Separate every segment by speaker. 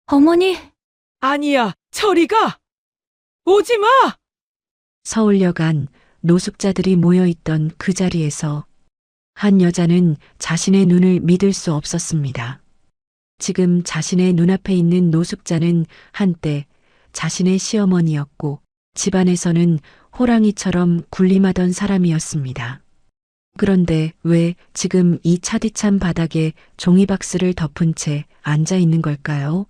Speaker 1: 어머니,
Speaker 2: 아니야, 저리 가! 오지 마!
Speaker 3: 서울역 안 노숙자들이 모여있던 그 자리에서 한 여자는 자신의 눈을 믿을 수 없었습니다. 지금 자신의 눈앞에 있는 노숙자는 한때 자신의 시어머니였고 집안에서는 호랑이처럼 군림하던 사람이었습니다. 그런데 왜 지금 이 차디찬 바닥에 종이박스를 덮은 채 앉아 있는 걸까요?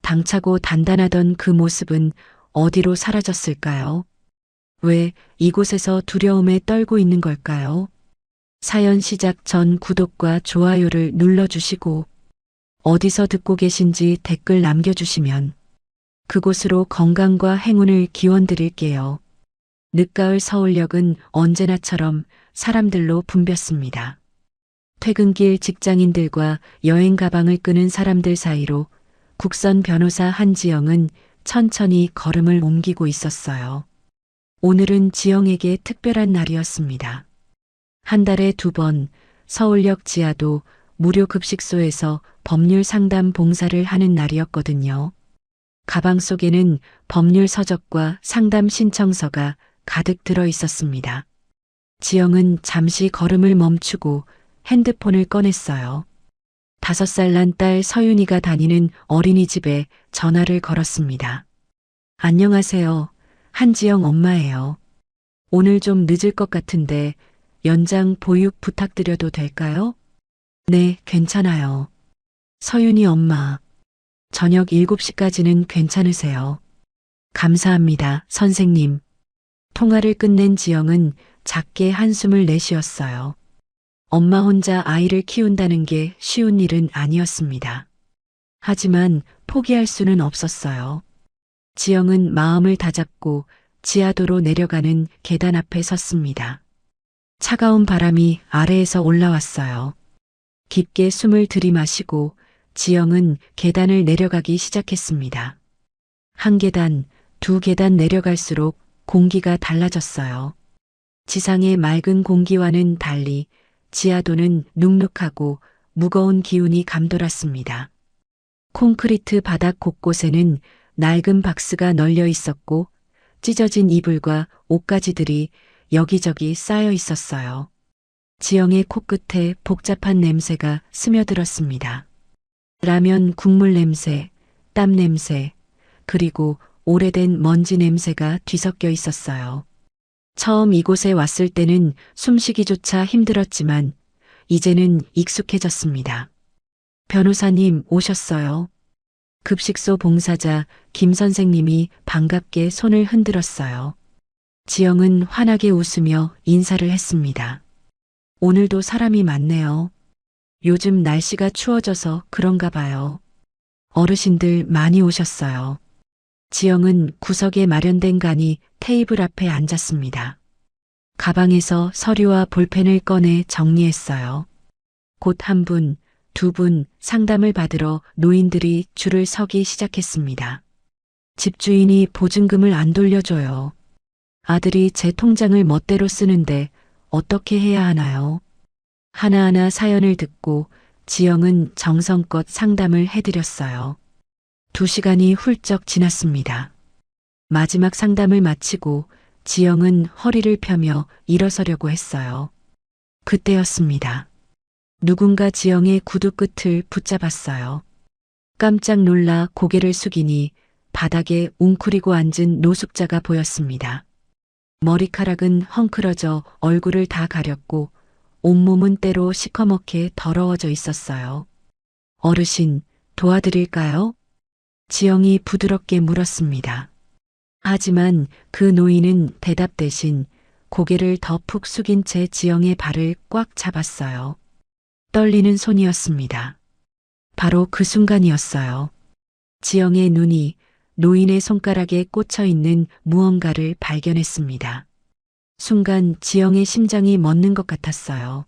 Speaker 3: 당차고 단단하던 그 모습은 어디로 사라졌을까요? 왜 이곳에서 두려움에 떨고 있는 걸까요? 사연 시작 전 구독과 좋아요를 눌러주시고 어디서 듣고 계신지 댓글 남겨주시면 그곳으로 건강과 행운을 기원드릴게요. 늦가을 서울역은 언제나처럼 사람들로 붐볐습니다. 퇴근길 직장인들과 여행 가방을 끄는 사람들 사이로 국선 변호사 한지영은 천천히 걸음을 옮기고 있었어요. 오늘은 지영에게 특별한 날이었습니다. 한 달에 2번 서울역 지하도 무료 급식소에서 법률 상담 봉사를 하는 날이었거든요. 가방 속에는 법률 서적과 상담 신청서가 가득 들어 있었습니다. 지영은 잠시 걸음을 멈추고 핸드폰을 꺼냈어요. 5살 난 딸 서윤이가 다니는 어린이집에 전화를 걸었습니다. 안녕하세요. 한지영 엄마예요. 오늘 좀 늦을 것 같은데 연장 보육 부탁드려도 될까요? 네, 괜찮아요. 서윤이 엄마. 저녁 7시까지는 괜찮으세요? 감사합니다, 선생님. 통화를 끝낸 지영은 작게 한숨을 내쉬었어요. 엄마 혼자 아이를 키운다는 게 쉬운 일은 아니었습니다. 하지만 포기할 수는 없었어요. 지영은 마음을 다잡고 지하도로 내려가는 계단 앞에 섰습니다. 차가운 바람이 아래에서 올라왔어요. 깊게 숨을 들이마시고 지영은 계단을 내려가기 시작했습니다. 1계단, 2계단 내려갈수록 공기가 달라졌어요. 지상의 맑은 공기와는 달리 지하도는 눅눅하고 무거운 기운이 감돌았습니다. 콘크리트 바닥 곳곳에는 낡은 박스가 널려 있었고 찢어진 이불과 옷가지들이 여기저기 쌓여 있었어요. 지영의 코끝에 복잡한 냄새가 스며들었습니다. 라면 국물 냄새, 땀 냄새, 그리고 오래된 먼지 냄새가 뒤섞여 있었어요. 처음 이곳에 왔을 때는 숨쉬기조차 힘들었지만 이제는 익숙해졌습니다. 변호사님 오셨어요. 급식소 봉사자 김 선생님이 반갑게 손을 흔들었어요. 지영은 환하게 웃으며 인사를 했습니다. 오늘도 사람이 많네요. 요즘 날씨가 추워져서 그런가 봐요. 어르신들 많이 오셨어요. 지영은 구석에 마련된 간이 테이블 앞에 앉았습니다. 가방에서 서류와 볼펜을 꺼내 정리했어요. 곧 1분, 2분 상담을 받으러 노인들이 줄을 서기 시작했습니다. 집주인이 보증금을 안 돌려줘요. 아들이 제 통장을 멋대로 쓰는데 어떻게 해야 하나요? 하나하나 사연을 듣고 지영은 정성껏 상담을 해드렸어요. 2시간이 훌쩍 지났습니다. 마지막 상담을 마치고 지영은 허리를 펴며 일어서려고 했어요. 그때였습니다. 누군가 지영의 구두 끝을 붙잡았어요. 깜짝 놀라 고개를 숙이니 바닥에 웅크리고 앉은 노숙자가 보였습니다. 머리카락은 헝클어져 얼굴을 다 가렸고 온몸은 때로 시커멓게 더러워져 있었어요. 어르신, 도와드릴까요? 지영이 부드럽게 물었습니다. 하지만 그 노인은 대답 대신 고개를 더 푹 숙인 채 지영의 발을 꽉 잡았어요. 떨리는 손이었습니다. 바로 그 순간이었어요. 지영의 눈이 노인의 손가락에 꽂혀 있는 무언가를 발견했습니다. 순간 지영의 심장이 멎는 것 같았어요.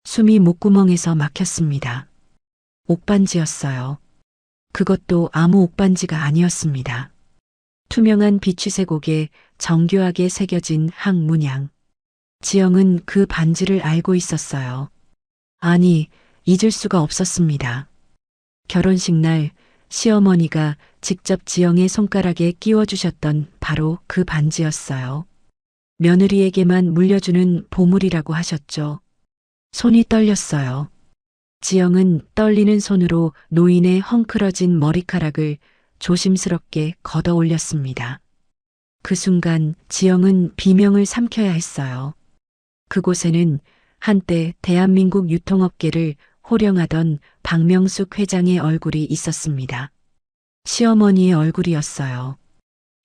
Speaker 3: 숨이 목구멍에서 막혔습니다. 옥반지였어요. 그것도 아무 옥반지가 아니었습니다. 투명한 비취색옥에 정교하게 새겨진 항문양. 지영은 그 반지를 알고 있었어요. 아니, 잊을 수가 없었습니다. 결혼식 날 시어머니가 직접 지영의 손가락에 끼워주셨던 바로 그 반지였어요. 며느리에게만 물려주는 보물이라고 하셨죠. 손이 떨렸어요. 지영은 떨리는 손으로 노인의 헝클어진 머리카락을 조심스럽게 걷어 올렸습니다. 그 순간 지영은 비명을 삼켜야 했어요. 그곳에는 한때 대한민국 유통업계를 호령하던 박명숙 회장의 얼굴이 있었습니다. 시어머니의 얼굴이었어요.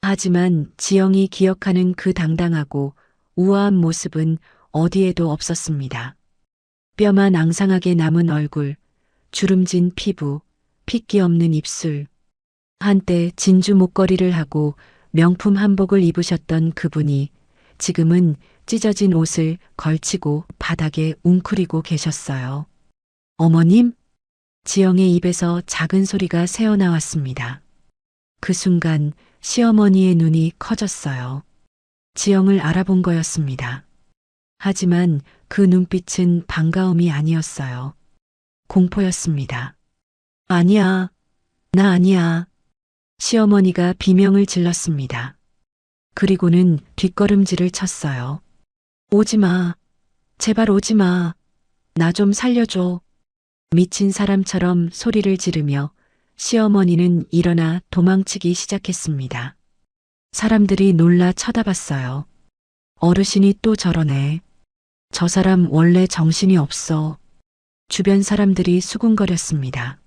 Speaker 3: 하지만 지영이 기억하는 그 당당하고 우아한 모습은 어디에도 없었습니다. 뼈만 앙상하게 남은 얼굴, 주름진 피부, 핏기 없는 입술. 한때 진주 목걸이를 하고 명품 한복을 입으셨던 그분이 지금은 찢어진 옷을 걸치고 바닥에 웅크리고 계셨어요. 어머님? 지영의 입에서 작은 소리가 새어나왔습니다. 그 순간 시어머니의 눈이 커졌어요. 지영을 알아본 거였습니다. 하지만 그 눈빛은 반가움이 아니었어요. 공포였습니다. 아니야, 나 아니야. 시어머니가 비명을 질렀습니다. 그리고는 뒷걸음질을 쳤어요. 오지 마. 제발 오지 마. 나 좀 살려줘. 미친 사람처럼 소리를 지르며 시어머니는 일어나 도망치기 시작했습니다. 사람들이 놀라 쳐다봤어요. 어르신이 또 저러네. 저 사람 원래 정신이 없어. 주변 사람들이 수군거렸습니다.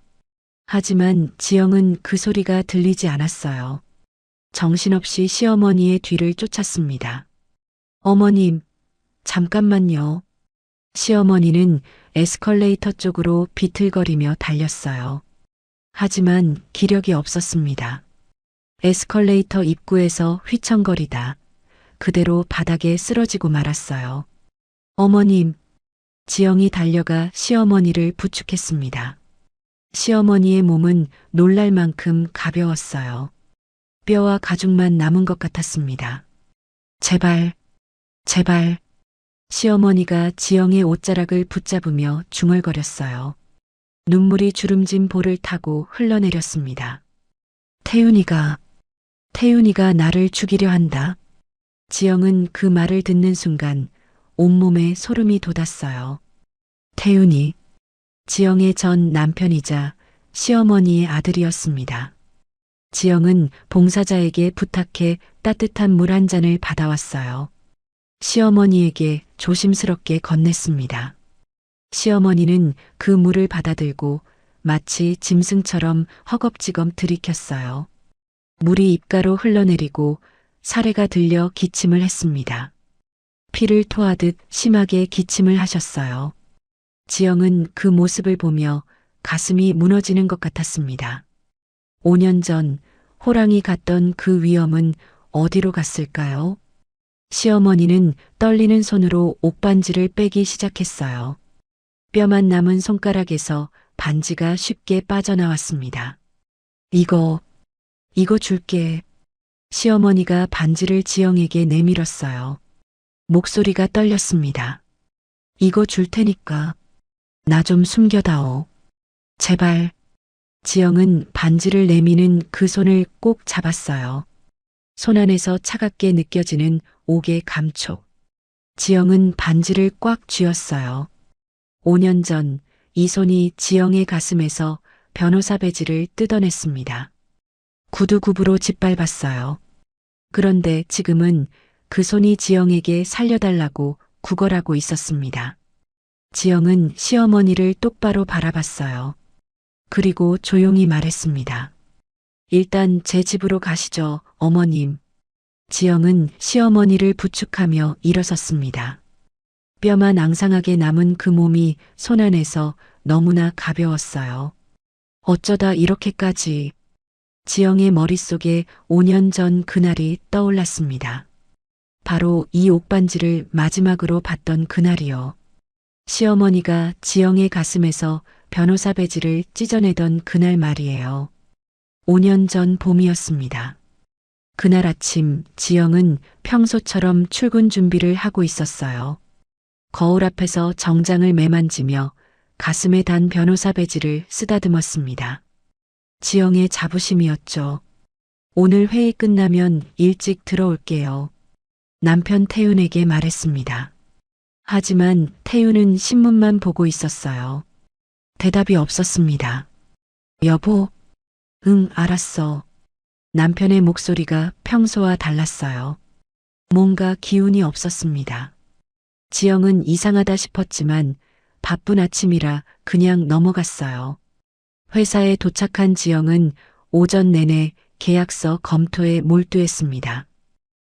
Speaker 3: 하지만 지영은 그 소리가 들리지 않았어요. 정신없이 시어머니의 뒤를 쫓았습니다. 어머님, 잠깐만요. 시어머니는 에스컬레이터 쪽으로 비틀거리며 달렸어요. 하지만 기력이 없었습니다. 에스컬레이터 입구에서 휘청거리다 그대로 바닥에 쓰러지고 말았어요. 어머님, 지영이 달려가 시어머니를 부축했습니다. 시어머니의 몸은 놀랄 만큼 가벼웠어요. 뼈와 가죽만 남은 것 같았습니다. 제발, 제발. 시어머니가 지영의 옷자락을 붙잡으며 중얼거렸어요. 눈물이 주름진 볼을 타고 흘러내렸습니다. 태윤이가 나를 죽이려 한다. 지영은 그 말을 듣는 순간 온몸에 소름이 돋았어요. 태윤이, 지영의 전 남편이자 시어머니의 아들이었습니다. 지영은 봉사자에게 부탁해 따뜻한 물 한 잔을 받아왔어요. 시어머니에게 조심스럽게 건넸습니다. 시어머니는 그 물을 받아들고 마치 짐승처럼 허겁지겁 들이켰어요. 물이 입가로 흘러내리고 사례가 들려 기침을 했습니다. 피를 토하듯 심하게 기침을 하셨어요. 지영은 그 모습을 보며 가슴이 무너지는 것 같았습니다. 5년 전 호랑이 갔던 그 위험은 어디로 갔을까요? 시어머니는 떨리는 손으로 옥반지를 빼기 시작했어요. 뼈만 남은 손가락에서 반지가 쉽게 빠져나왔습니다. 이거 줄게. 시어머니가 반지를 지영에게 내밀었어요. 목소리가 떨렸습니다. 이거 줄 테니까 나 좀 숨겨다오. 제발. 지영은 반지를 내미는 그 손을 꼭 잡았어요. 손 안에서 차갑게 느껴지는 옥의 감촉. 지영은 반지를 꽉 쥐었어요. 5년 전 이 손이 지영의 가슴에서 변호사 배지를 뜯어냈습니다. 구두굽으로 짓밟았어요. 그런데 지금은 그 손이 지영에게 살려달라고 구걸하고 있었습니다. 지영은 시어머니를 똑바로 바라봤어요. 그리고 조용히 말했습니다. 일단 제 집으로 가시죠, 어머님. 지영은 시어머니를 부축하며 일어섰습니다. 뼈만 앙상하게 남은 그 몸이 손 안에서 너무나 가벼웠어요. 어쩌다 이렇게까지. 지영의 머릿속에 5년 전 그날이 떠올랐습니다. 바로 이 옥반지를 마지막으로 봤던 그날이요. 시어머니가 지영의 가슴에서 변호사 배지를 찢어내던 그날 말이에요. 5년 전 봄이었습니다. 그날 아침 지영은 평소처럼 출근 준비를 하고 있었어요. 거울 앞에서 정장을 매만지며 가슴에 단 변호사 배지를 쓰다듬었습니다. 지영의 자부심이었죠. 오늘 회의 끝나면 일찍 들어올게요. 남편 태윤에게 말했습니다. 하지만 태윤은 신문만 보고 있었어요. 대답이 없었습니다. 여보, 응, 알았어. 남편의 목소리가 평소와 달랐어요. 뭔가 기운이 없었습니다. 지영은 이상하다 싶었지만 바쁜 아침이라 그냥 넘어갔어요. 회사에 도착한 지영은 오전 내내 계약서 검토에 몰두했습니다.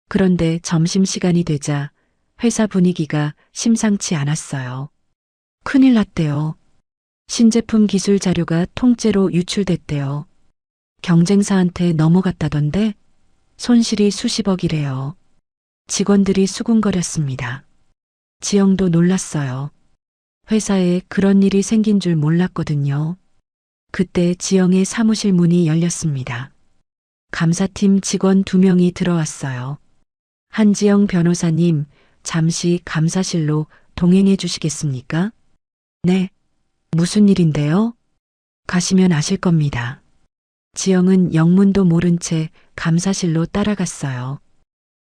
Speaker 3: 그런데 점심시간이 되자 회사 분위기가 심상치 않았어요. 큰일 났대요. 신제품 기술 자료가 통째로 유출됐대요. 경쟁사한테 넘어갔다던데 손실이 수십억이래요. 직원들이 수군거렸습니다. 지영도 놀랐어요. 회사에 그런 일이 생긴 줄 몰랐거든요. 그때 지영의 사무실 문이 열렸습니다. 감사팀 직원 2명이 들어왔어요. 한지영 변호사님, 잠시 감사실로 동행해 주시겠습니까? 네. 무슨 일인데요? 가시면 아실 겁니다. 지영은 영문도 모른 채 감사실로 따라갔어요.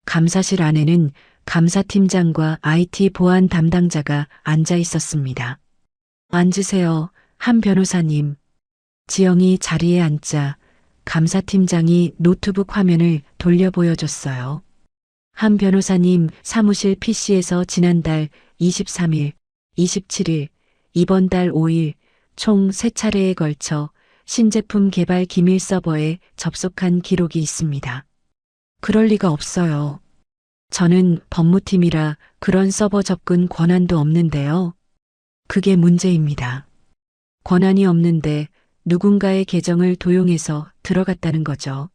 Speaker 3: 감사실 안에는 감사팀장과 IT 보안 담당자가 앉아 있었습니다. 앉으세요, 한 변호사님. 지영이 자리에 앉자 감사팀장이 노트북 화면을 돌려 보여줬어요. 한 변호사님 사무실 PC에서 지난달 23일, 27일, 이번 달 5일 총 3차례에 걸쳐 신제품 개발 기밀 서버에 접속한 기록이 있습니다. 그럴 리가 없어요. 저는 법무팀이라 그런 서버 접근 권한도 없는데요. 그게 문제입니다. 권한이 없는데 누군가의 계정을 도용해서 들어갔다는 거죠.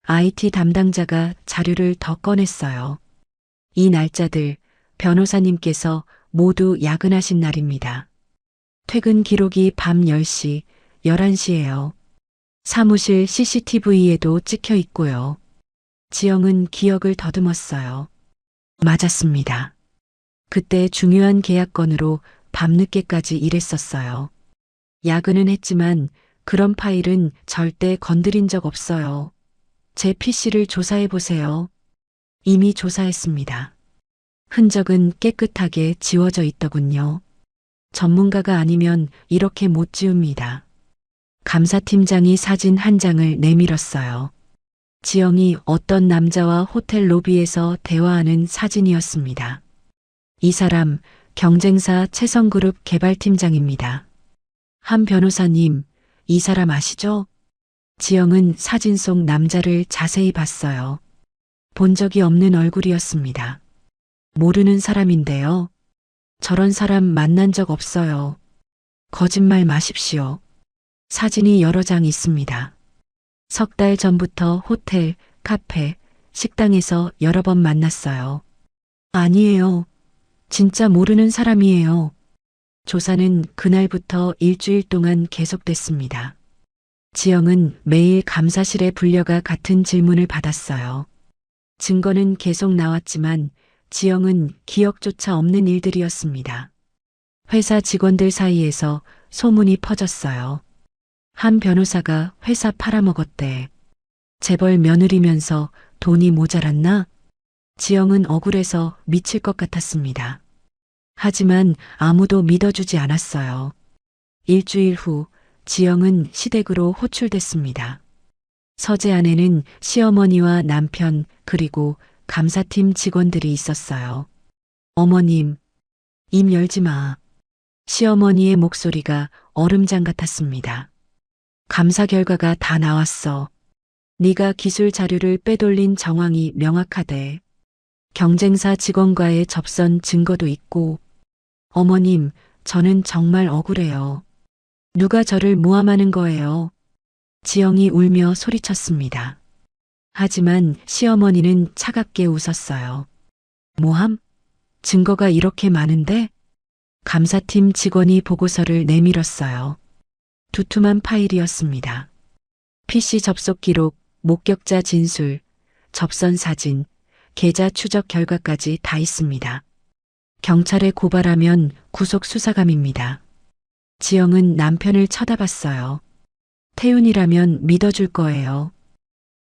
Speaker 3: IT 담당자가 자료를 더 꺼냈어요. 이 날짜들 변호사님께서 모두 야근하신 날입니다. 퇴근 기록이 밤 10시, 11시예요. 사무실 CCTV에도 찍혀 있고요. 지영은 기억을 더듬었어요. 맞았습니다. 그때 중요한 계약건으로 밤늦게까지 일했었어요. 야근은 했지만 그런 파일은 절대 건드린 적 없어요. 제 PC를 조사해 보세요. 이미 조사했습니다. 흔적은 깨끗하게 지워져 있더군요. 전문가가 아니면 이렇게 못 지웁니다. 감사팀장이 사진 한 장을 내밀었어요. 지영이 어떤 남자와 호텔 로비에서 대화하는 사진이었습니다. 이 사람 경쟁사 채성그룹 개발팀장입니다. 한 변호사님, 이 사람 아시죠? 지영은 사진 속 남자를 자세히 봤어요. 본 적이 없는 얼굴이었습니다. 모르는 사람인데요. 저런 사람 만난 적 없어요. 거짓말 마십시오. 사진이 여러 장 있습니다. 석 달 전부터 호텔, 카페, 식당에서 여러 번 만났어요. 아니에요. 진짜 모르는 사람이에요. 조사는 그날부터 일주일 동안 계속됐습니다. 지영은 매일 감사실에 불려가 같은 질문을 받았어요. 증거는 계속 나왔지만 지영은 기억조차 없는 일들이었습니다. 회사 직원들 사이에서 소문이 퍼졌어요. 한 변호사가 회사 팔아먹었대. 재벌 며느리면서 돈이 모자랐나? 지영은 억울해서 미칠 것 같았습니다. 하지만 아무도 믿어주지 않았어요. 일주일 후 지영은 시댁으로 호출됐습니다. 서재 안에는 시어머니와 남편 그리고 감사팀 직원들이 있었어요. 어머님, 입 열지 마. 시어머니의 목소리가 얼음장 같았습니다. 감사 결과가 다 나왔어. 네가 기술 자료를 빼돌린 정황이 명확하대. 경쟁사 직원과의 접선 증거도 있고. 어머님, 저는 정말 억울해요. 누가 저를 모함하는 거예요? 지영이 울며 소리쳤습니다. 하지만 시어머니는 차갑게 웃었어요. 모함? 증거가 이렇게 많은데? 감사팀 직원이 보고서를 내밀었어요. 두툼한 파일이었습니다. PC 접속 기록, 목격자 진술, 접선 사진, 계좌 추적 결과까지 다 있습니다. 경찰에 고발하면 구속 수사감입니다. 지영은 남편을 쳐다봤어요. 태윤이라면 믿어줄 거예요.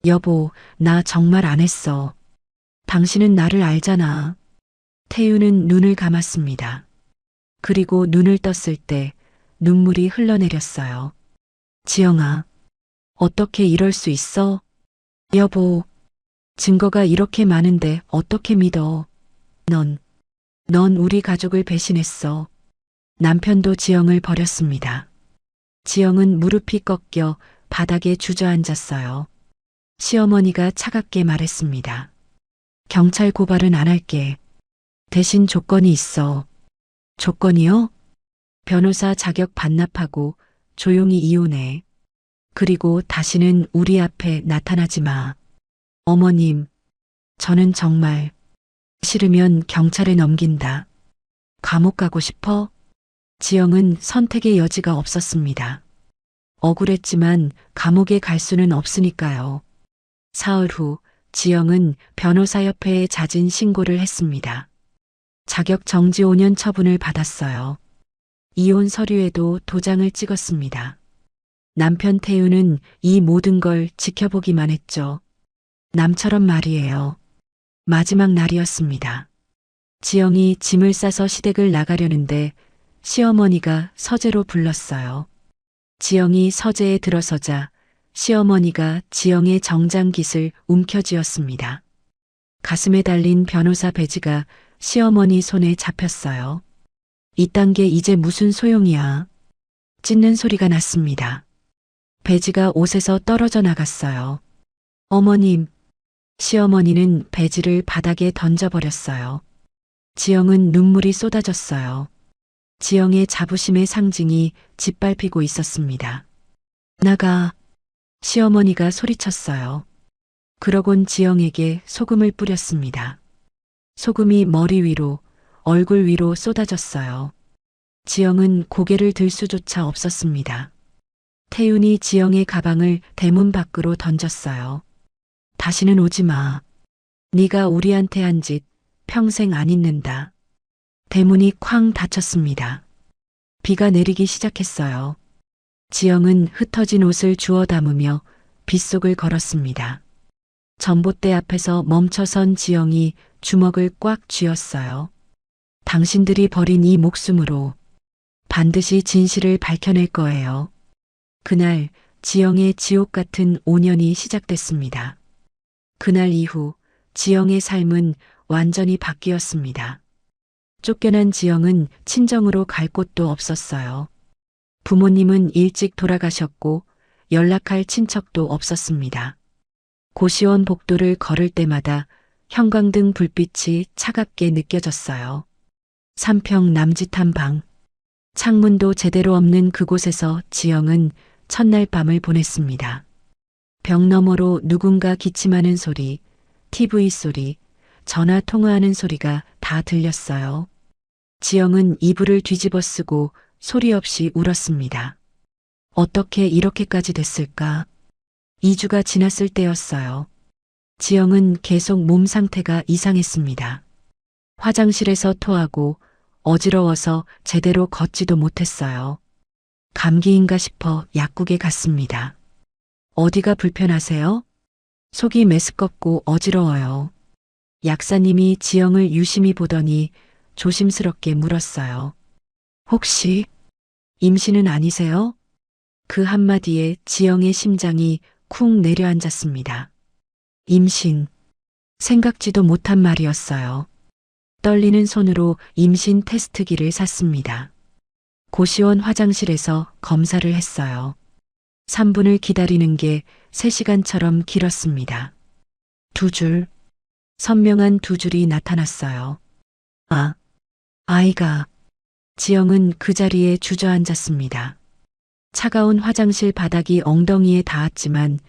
Speaker 3: 여보, 나 정말 안 했어. 당신은 나를 알잖아. 태윤은 눈을 감았습니다. 그리고 눈을 떴을 때 눈물이 흘러내렸어요. 지영아, 어떻게 이럴 수 있어? 여보, 증거가 이렇게 많은데 어떻게 믿어? 넌 우리 가족을 배신했어. 남편도 지영을 버렸습니다. 지영은 무릎이 꺾여 바닥에 주저앉았어요. 시어머니가 차갑게 말했습니다. 경찰 고발은 안 할게. 대신 조건이 있어. 조건이요? 변호사 자격 반납하고 조용히 이혼해. 그리고 다시는 우리 앞에 나타나지 마. 어머님, 저는 정말 싫으면 경찰에 넘긴다. 감옥 가고 싶어? 지영은 선택의 여지가 없었습니다. 억울했지만 감옥에 갈 수는 없으니까요. 사흘 후 지영은 변호사협회에 잦은 신고를 했습니다. 자격 정지 5년 처분을 받았어요. 이혼 서류에도 도장을 찍었습니다. 남편 태우는 이 모든 걸 지켜보기만 했죠. 남처럼 말이에요. 마지막 날이었습니다. 지영이 짐을 싸서 시댁을 나가려는데 시어머니가 서재로 불렀어요. 지영이 서재에 들어서자 시어머니가 지영의 정장깃을 움켜쥐었습니다. 가슴에 달린 변호사 배지가 시어머니 손에 잡혔어요. 이딴 게 이제 무슨 소용이야. 찢는 소리가 났습니다. 배지가 옷에서 떨어져 나갔어요. 어머님, 시어머니는 배지를 바닥에 던져버렸어요. 지영은 눈물이 쏟아졌어요. 지영의 자부심의 상징이 짓밟히고 있었습니다. 나가, 시어머니가 소리쳤어요. 그러곤 지영에게 소금을 뿌렸습니다. 소금이 머리 위로, 얼굴 위로 쏟아졌어요. 지영은 고개를 들 수조차 없었습니다. 태윤이 지영의 가방을 대문 밖으로 던졌어요. 다시는 오지 마. 네가 우리한테 한 짓 평생 안 잊는다. 대문이 쾅 닫혔습니다. 비가 내리기 시작했어요. 지영은 흩어진 옷을 주워 담으며 빗속을 걸었습니다. 전봇대 앞에서 멈춰선 지영이 주먹을 꽉 쥐었어요. 당신들이 버린 이 목숨으로 반드시 진실을 밝혀낼 거예요. 그날 지영의 지옥 같은 5년이 시작됐습니다. 그날 이후 지영의 삶은 완전히 바뀌었습니다. 쫓겨난 지영은 친정으로 갈 곳도 없었어요. 부모님은 일찍 돌아가셨고 연락할 친척도 없었습니다. 고시원 복도를 걸을 때마다 형광등 불빛이 차갑게 느껴졌어요. 3평 남짓한 방, 창문도 제대로 없는 그곳에서 지영은 첫날 밤을 보냈습니다. 벽 너머로 누군가 기침하는 소리, TV 소리, 전화 통화하는 소리가 다 들렸어요. 지영은 이불을 뒤집어 쓰고 소리 없이 울었습니다. 어떻게 이렇게까지 됐을까? 2주가 지났을 때였어요. 지영은 계속 몸 상태가 이상했습니다. 화장실에서 토하고 어지러워서 제대로 걷지도 못했어요. 감기인가 싶어 약국에 갔습니다. 어디가 불편하세요? 속이 메스껍고 어지러워요. 약사님이 지영을 유심히 보더니 조심스럽게 물었어요. 혹시 임신은 아니세요? 그 한마디에 지영의 심장이 쿵 내려앉았습니다. 임신. 생각지도 못한 말이었어요. 떨리는 손으로 임신 테스트기를 샀습니다. 고시원 화장실에서 검사를 했어요. 3분을 기다리는 게 3시간처럼 길었습니다. 2줄. 선명한 2줄이 나타났어요. 아이가. 지영은 그 자리에 주저앉았습니다. 차가운 화장실 바닥이 엉덩이에 닿았지만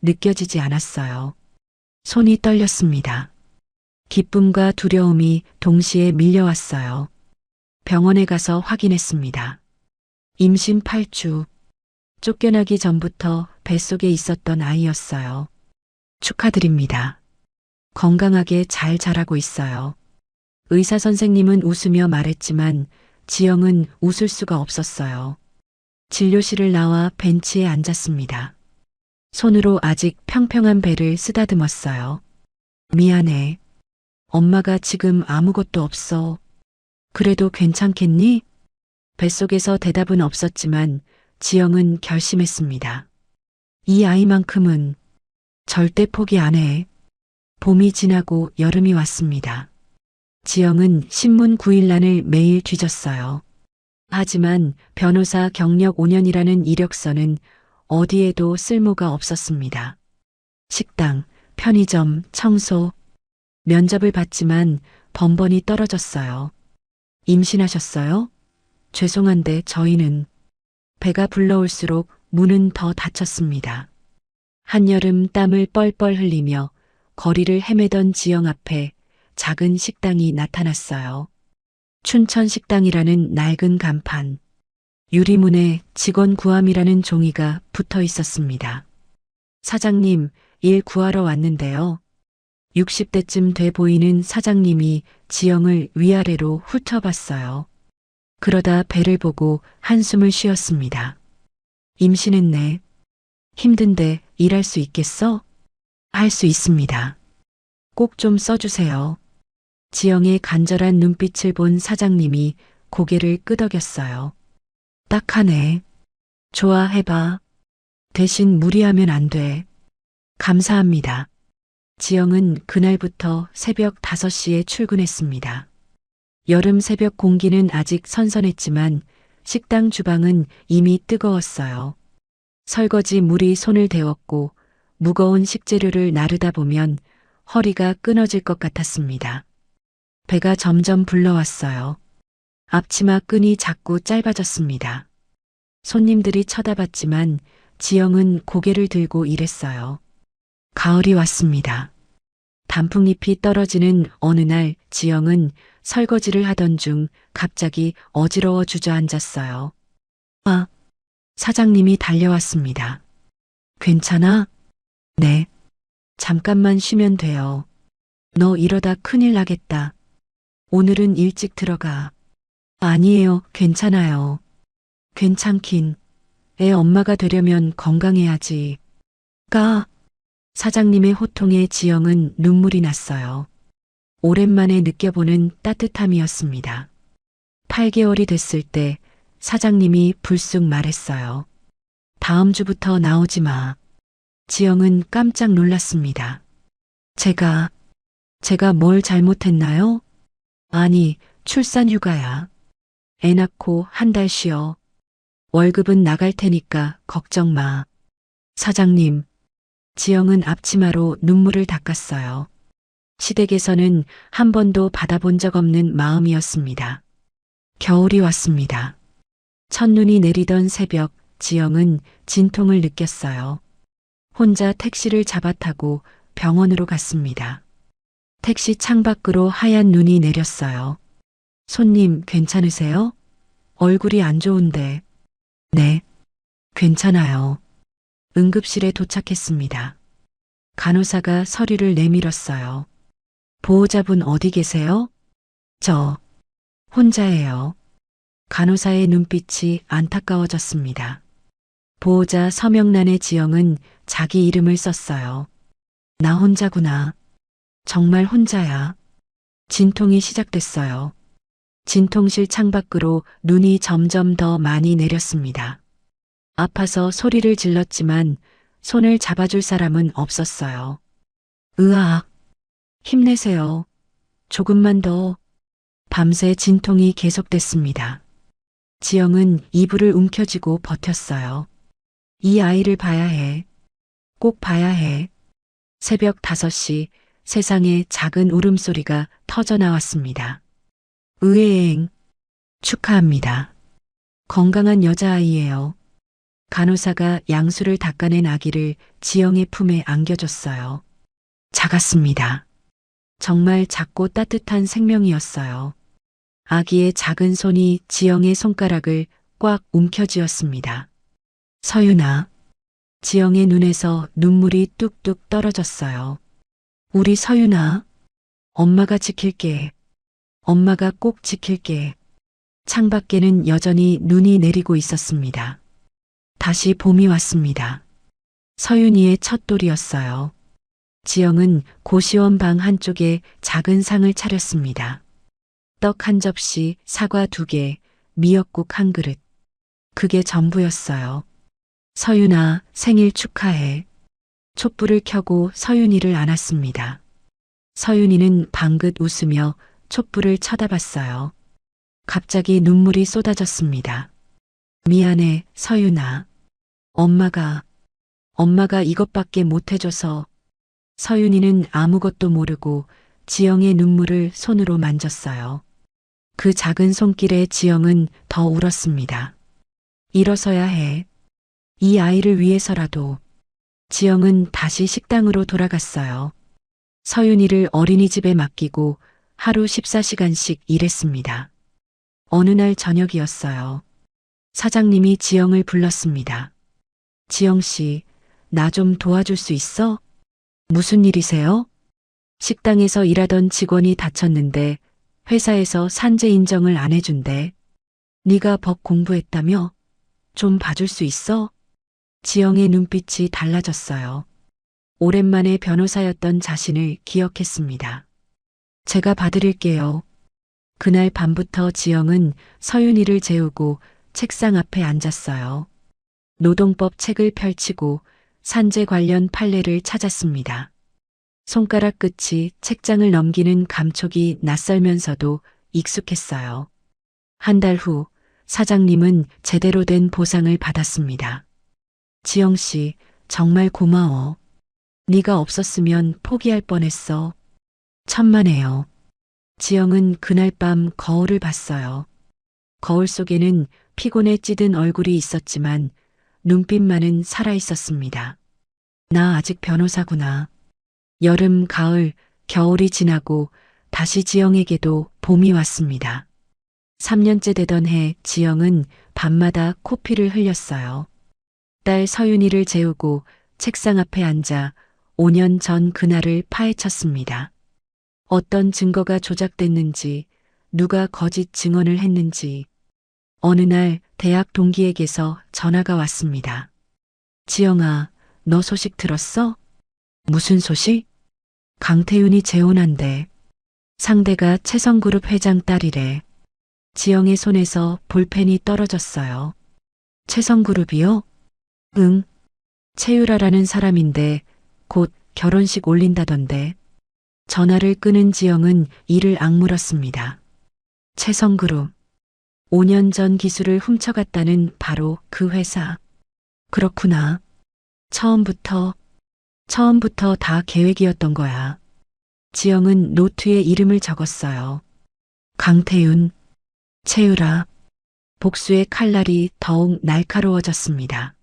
Speaker 3: 느껴지지 않았어요. 손이 떨렸습니다. 기쁨과 두려움이 동시에 밀려왔어요. 병원에 가서 확인했습니다. 임신 8주. 쫓겨나기 전부터 뱃속에 있었던 아이였어요. 축하드립니다. 건강하게 잘 자라고 있어요. 의사 선생님은 웃으며 말했지만 지영은 웃을 수가 없었어요. 진료실을 나와 벤치에 앉았습니다. 손으로 아직 평평한 배를 쓰다듬었어요. 미안해. 엄마가 지금 아무것도 없어. 그래도 괜찮겠니? 뱃속에서 대답은 없었지만 지영은 결심했습니다. 이 아이만큼은 절대 포기 안 해. 봄이 지나고 여름이 왔습니다. 지영은 신문 9일란을 매일 뒤졌어요. 하지만 변호사 경력 5년이라는 이력서는 어디에도 쓸모가 없었습니다. 식당, 편의점, 청소, 면접을 봤지만 번번이 떨어졌어요. 임신하셨어요? 죄송한데 저희는 배가 불러올수록 문은 더 닫혔습니다. 한여름 땀을 뻘뻘 흘리며 거리를 헤매던 지영 앞에 작은 식당이 나타났어요. 춘천식당이라는 낡은 간판, 유리문에 직원 구함이라는 종이가 붙어 있었습니다. 사장님, 일 구하러 왔는데요. 60대쯤 돼 보이는 사장님이 지영을 위아래로 훑어봤어요. 그러다 배를 보고 한숨을 쉬었습니다. 임신했네. 힘든데 일할 수 있겠어? 할 수 있습니다. 꼭 좀 써주세요. 지영의 간절한 눈빛을 본 사장님이 고개를 끄덕였어요. 딱하네. 좋아, 해봐. 대신 무리하면 안 돼. 감사합니다. 지영은 그날부터 새벽 5시에 출근했습니다. 여름 새벽 공기는 아직 선선했지만 식당 주방은 이미 뜨거웠어요. 설거지 물이 손을 데웠고 무거운 식재료를 나르다 보면 허리가 끊어질 것 같았습니다. 배가 점점 불러왔어요. 앞치마 끈이 자꾸 짧아졌습니다. 손님들이 쳐다봤지만 지영은 고개를 들고 일했어요. 가을이 왔습니다. 단풍잎이 떨어지는 어느 날 지영은 설거지를 하던 중 갑자기 어지러워 주저앉았어요. 아, 사장님이 달려왔습니다. 괜찮아? 네. 잠깐만 쉬면 돼요. 너 이러다 큰일 나겠다. 오늘은 일찍 들어가. 아니에요, 괜찮아요. 괜찮긴. 애 엄마가 되려면 건강해야지. 사장님의 호통에 지영은 눈물이 났어요. 오랜만에 느껴보는 따뜻함이었습니다. 8개월이 됐을 때 사장님이 불쑥 말했어요. 다음 주부터 나오지 마. 지영은 깜짝 놀랐습니다. 제가 뭘 잘못했나요? 아니, 출산 휴가야. 애 낳고 한 달 쉬어. 월급은 나갈 테니까 걱정 마. 사장님, 지영은 앞치마로 눈물을 닦았어요. 시댁에서는 한 번도 받아본 적 없는 마음이었습니다. 겨울이 왔습니다. 첫눈이 내리던 새벽, 지영은 진통을 느꼈어요. 혼자 택시를 잡아 타고 병원으로 갔습니다. 택시 창밖으로 하얀 눈이 내렸어요. 손님, 괜찮으세요? 얼굴이 안 좋은데. 네, 괜찮아요. 응급실에 도착했습니다. 간호사가 서류를 내밀었어요. 보호자분 어디 계세요? 저, 혼자예요. 간호사의 눈빛이 안타까워졌습니다. 보호자 서명란에 지영은 자기 이름을 썼어요. 나 혼자구나. 정말 혼자야. 진통이 시작됐어요. 진통실 창밖으로 눈이 점점 더 많이 내렸습니다. 아파서 소리를 질렀지만 손을 잡아줄 사람은 없었어요. 으악, 힘내세요. 조금만 더. 밤새 진통이 계속됐습니다. 지영은 이불을 움켜쥐고 버텼어요. 이 아이를 봐야 해. 꼭 봐야 해. 새벽 5시 세상에 작은 울음소리가 터져 나왔습니다. 의외행. 축하합니다. 건강한 여자아이예요. 간호사가 양수를 닦아낸 아기를 지영의 품에 안겨줬어요. 작았습니다. 정말 작고 따뜻한 생명이었어요. 아기의 작은 손이 지영의 손가락을 꽉 움켜쥐었습니다. 서윤아. 지영의 눈에서 눈물이 뚝뚝 떨어졌어요. 우리 서윤아. 엄마가 지킬게. 엄마가 꼭 지킬게. 창밖에는 여전히 눈이 내리고 있었습니다. 다시 봄이 왔습니다. 서윤이의 첫 돌이었어요. 지영은 고시원 방 한쪽에 작은 상을 차렸습니다. 떡 한 접시, 사과 2개, 미역국 한 그릇. 그게 전부였어요. 서윤아, 생일 축하해. 촛불을 켜고 서윤이를 안았습니다. 서윤이는 방긋 웃으며 촛불을 쳐다봤어요. 갑자기 눈물이 쏟아졌습니다. 미안해, 서윤아. 엄마가 이것밖에 못해줘서. 서윤이는 아무것도 모르고 지영의 눈물을 손으로 만졌어요. 그 작은 손길에 지영은 더 울었습니다. 일어서야 해. 이 아이를 위해서라도. 지영은 다시 식당으로 돌아갔어요. 서윤이를 어린이집에 맡기고 하루 14시간씩 일했습니다. 어느 날 저녁이었어요. 사장님이 지영을 불렀습니다. 지영 씨, 나 좀 도와줄 수 있어? 무슨 일이세요? 식당에서 일하던 직원이 다쳤는데 회사에서 산재 인정을 안 해준대. 네가 법 공부했다며? 좀 봐줄 수 있어? 지영의 눈빛이 달라졌어요. 오랜만에 변호사였던 자신을 기억했습니다. 제가 봐드릴게요. 그날 밤부터 지영은 서윤이를 재우고 책상 앞에 앉았어요. 노동법 책을 펼치고 산재 관련 판례를 찾았습니다. 손가락 끝이 책장을 넘기는 감촉이 낯설면서도 익숙했어요. 한 달 후 사장님은 제대로 된 보상을 받았습니다. 지영 씨, 정말 고마워. 네가 없었으면 포기할 뻔했어. 천만에요. 지영은 그날 밤 거울을 봤어요. 거울 속에는 피곤에 찌든 얼굴이 있었지만 눈빛만은 살아있었습니다. 나 아직 변호사구나. 여름, 가을, 겨울이 지나고 다시 지영에게도 봄이 왔습니다. 3년째 되던 해 지영은 밤마다 코피를 흘렸어요. 딸 서윤이를 재우고 책상 앞에 앉아 5년 전 그날을 파헤쳤습니다. 어떤 증거가 조작됐는지, 누가 거짓 증언을 했는지. 어느 날 대학 동기에게서 전화가 왔습니다. 지영아, 너 소식 들었어? 무슨 소식? 강태윤이 재혼한대. 상대가 채성그룹 회장 딸이래. 지영의 손에서 볼펜이 떨어졌어요. 채성그룹이요? 응. 채유라라는 사람인데 곧 결혼식 올린다던데. 전화를 끊은 지영은 이를 악물었습니다. 채성그룹. 5년 전 기술을 훔쳐갔다는 바로 그 회사. 그렇구나. 처음부터 다 계획이었던 거야. 지영은 노트에 이름을 적었어요. 강태윤, 채유라. 복수의 칼날이 더욱 날카로워졌습니다.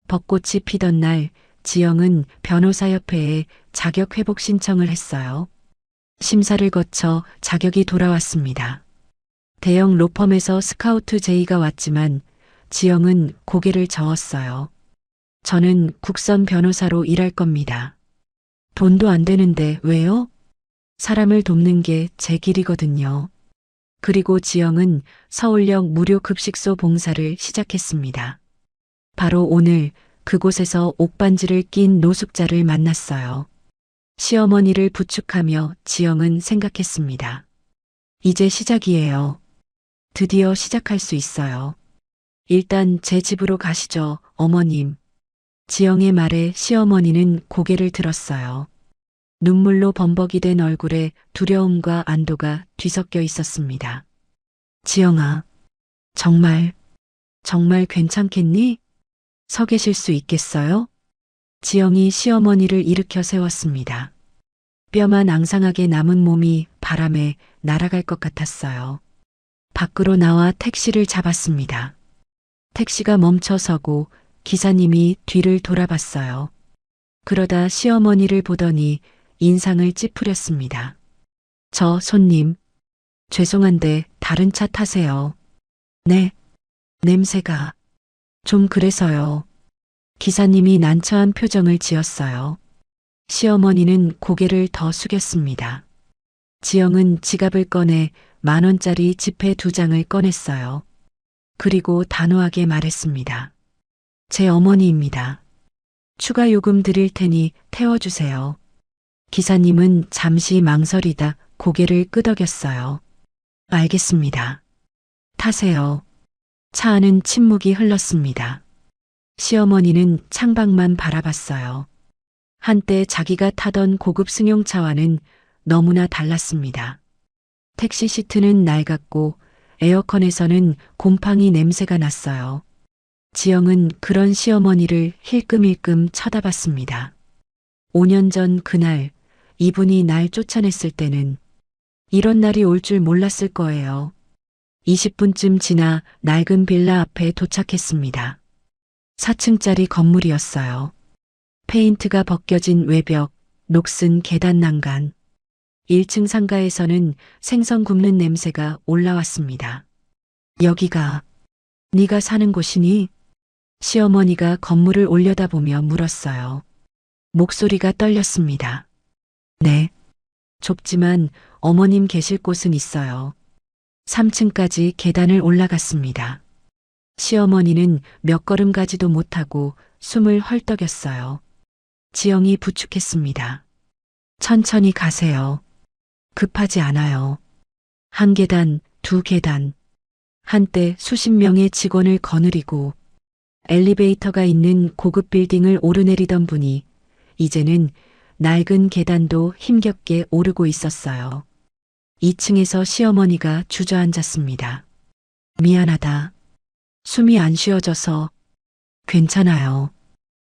Speaker 3: 벚꽃이 피던 날 지영은 변호사협회에 자격회복 신청을 했어요. 심사를 거쳐 자격이 돌아왔습니다. 대형 로펌에서 스카우트 제의가 왔지만 지영은 고개를 저었어요. 저는 국선 변호사로 일할 겁니다. 돈도 안 되는데 왜요? 사람을 돕는 게 제 길이거든요. 그리고 지영은 서울역 무료 급식소 봉사를 시작했습니다. 바로 오늘 그곳에서 옥반지를 낀 노숙자를 만났어요. 시어머니를 부축하며 지영은 생각했습니다. 이제 시작이에요. 드디어 시작할 수 있어요. 일단 제 집으로 가시죠, 어머님. 지영의 말에 시어머니는 고개를 들었어요. 눈물로 범벅이 된 얼굴에 두려움과 안도가 뒤섞여 있었습니다. 지영아, 정말 괜찮겠니? 서 계실 수 있겠어요? 지영이 시어머니를 일으켜 세웠습니다. 뼈만 앙상하게 남은 몸이 바람에 날아갈 것 같았어요. 밖으로 나와 택시를 잡았습니다. 택시가 멈춰서고 기사님이 뒤를 돌아봤어요. 그러다 시어머니를 보더니 인상을 찌푸렸습니다. 저 손님, 죄송한데 다른 차 타세요. 네, 냄새가 좀 그래서요. 기사님이 난처한 표정을 지었어요. 시어머니는 고개를 더 숙였습니다. 지영은 지갑을 꺼내 10,000원짜리 지폐 2장을 꺼냈어요. 그리고 단호하게 말했습니다. 제 어머니입니다. 추가 요금 드릴 테니 태워주세요. 기사님은 잠시 망설이다 고개를 끄덕였어요. 알겠습니다. 타세요. 차 안은 침묵이 흘렀습니다. 시어머니는 창밖만 바라봤어요. 한때 자기가 타던 고급 승용차와는 너무나 달랐습니다. 택시 시트는 낡았고 에어컨에서는 곰팡이 냄새가 났어요. 지영은 그런 시어머니를 힐끔힐끔 쳐다봤습니다. 5년 전 그날 이분이 날 쫓아냈을 때는 이런 날이 올 줄 몰랐을 거예요. 20분쯤 지나 낡은 빌라 앞에 도착했습니다. 4층짜리 건물이었어요. 페인트가 벗겨진 외벽, 녹슨 계단 난간. 1층 상가에서는 생선 굽는 냄새가 올라왔습니다. 여기가 네가 사는 곳이니? 시어머니가 건물을 올려다보며 물었어요. 목소리가 떨렸습니다. 네. 좁지만 어머님 계실 곳은 있어요. 3층까지 계단을 올라갔습니다. 시어머니는 몇 걸음 가지도 못하고 숨을 헐떡였어요. 지영이 부축했습니다. 천천히 가세요. 급하지 않아요. 한 계단, 두 계단. 한때 수십 명의 직원을 거느리고 엘리베이터가 있는 고급 빌딩을 오르내리던 분이 이제는 낡은 계단도 힘겹게 오르고 있었어요. 2층에서 시어머니가 주저앉았습니다. 미안하다. 숨이 안 쉬어져서. 괜찮아요.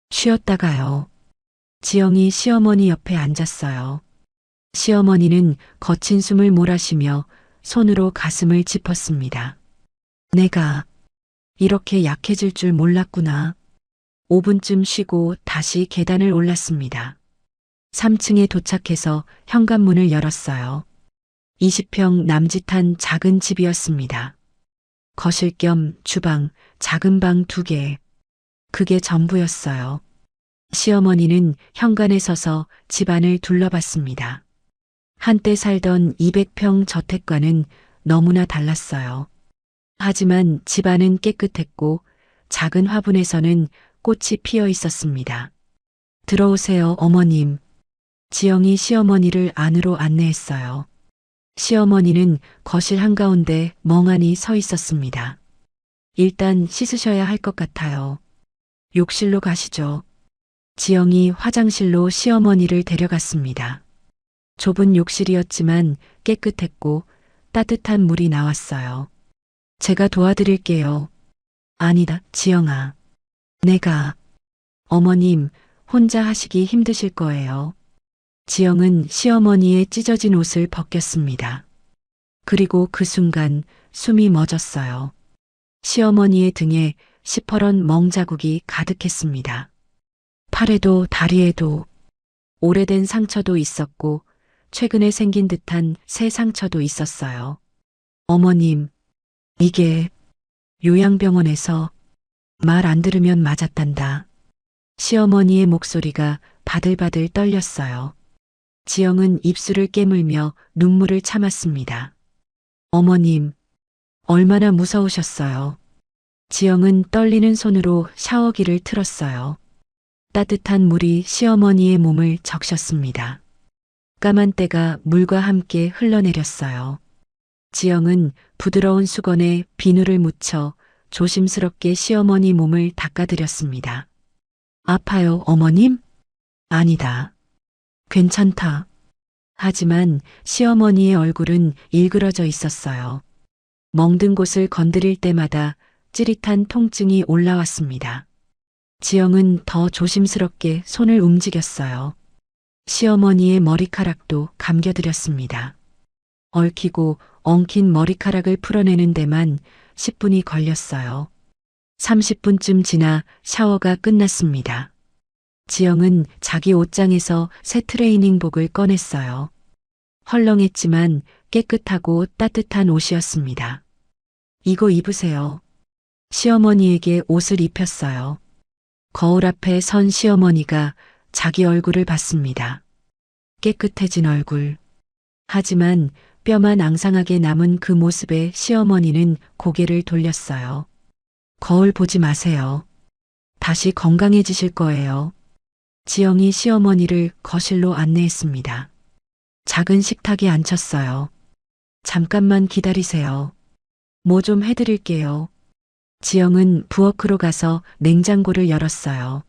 Speaker 3: 쉬었다가요. 지영이 시어머니 옆에 앉았어요. 시어머니는 거친 숨을 몰아쉬며 손으로 가슴을 짚었습니다. 내가 이렇게 약해질 줄 몰랐구나. 5분쯤 쉬고 다시 계단을 올랐습니다. 3층에 도착해서 현관문을 열었어요. 20평 남짓한 작은 집이었습니다. 거실 겸 주방, 작은 방 2개. 그게 전부였어요. 시어머니는 현관에 서서 집안을 둘러봤습니다. 한때 살던 200평 저택과는 너무나 달랐어요. 하지만 집안은 깨끗했고 작은 화분에서는 꽃이 피어 있었습니다. 들어오세요, 어머님. 지영이 시어머니를 안으로 안내했어요. 시어머니는 거실 한가운데 멍하니 서 있었습니다. 일단 씻으셔야 할 것 같아요. 욕실로 가시죠. 지영이 화장실로 시어머니를 데려갔습니다. 좁은 욕실이었지만 깨끗했고 따뜻한 물이 나왔어요. 제가 도와드릴게요. 아니다, 지영아. 내가. 어머님, 혼자 하시기 힘드실 거예요. 지영은 시어머니의 찢어진 옷을 벗겼습니다. 그리고 그 순간 숨이 멎었어요. 시어머니의 등에 시퍼런 멍자국이 가득했습니다. 팔에도 다리에도 오래된 상처도 있었고 최근에 생긴 듯한 새 상처도 있었어요. 어머님, 이게 요양병원에서 말 안 들으면 맞았단다. 시어머니의 목소리가 바들바들 떨렸어요. 지영은 입술을 깨물며 눈물을 참았습니다. 어머님, 얼마나 무서우셨어요. 지영은 떨리는 손으로 샤워기를 틀었어요. 따뜻한 물이 시어머니의 몸을 적셨습니다. 까만 때가 물과 함께 흘러내렸어요. 지영은 부드러운 수건에 비누를 묻혀 조심스럽게 시어머니 몸을 닦아드렸습니다. 아파요, 어머님? 아니다. 괜찮다. 하지만 시어머니의 얼굴은 일그러져 있었어요. 멍든 곳을 건드릴 때마다 찌릿한 통증이 올라왔습니다. 지영은 더 조심스럽게 손을 움직였어요. 시어머니의 머리카락도 감겨드렸습니다. 얽히고 엉킨 머리카락을 풀어내는 데만 10분이 걸렸어요. 30분쯤 지나 샤워가 끝났습니다. 지영은 자기 옷장에서 새 트레이닝복을 꺼냈어요. 헐렁했지만 깨끗하고 따뜻한 옷이었습니다. 이거 입으세요. 시어머니에게 옷을 입혔어요. 거울 앞에 선 시어머니가 자기 얼굴을 봤습니다. 깨끗해진 얼굴. 하지만 뼈만 앙상하게 남은 그 모습에 시어머니는 고개를 돌렸어요. 거울 보지 마세요. 다시 건강해지실 거예요. 지영이 시어머니를 거실로 안내했습니다. 작은 식탁에 앉혔어요. 잠깐만 기다리세요. 뭐 좀 해드릴게요. 지영은 부엌으로 가서 냉장고를 열었어요.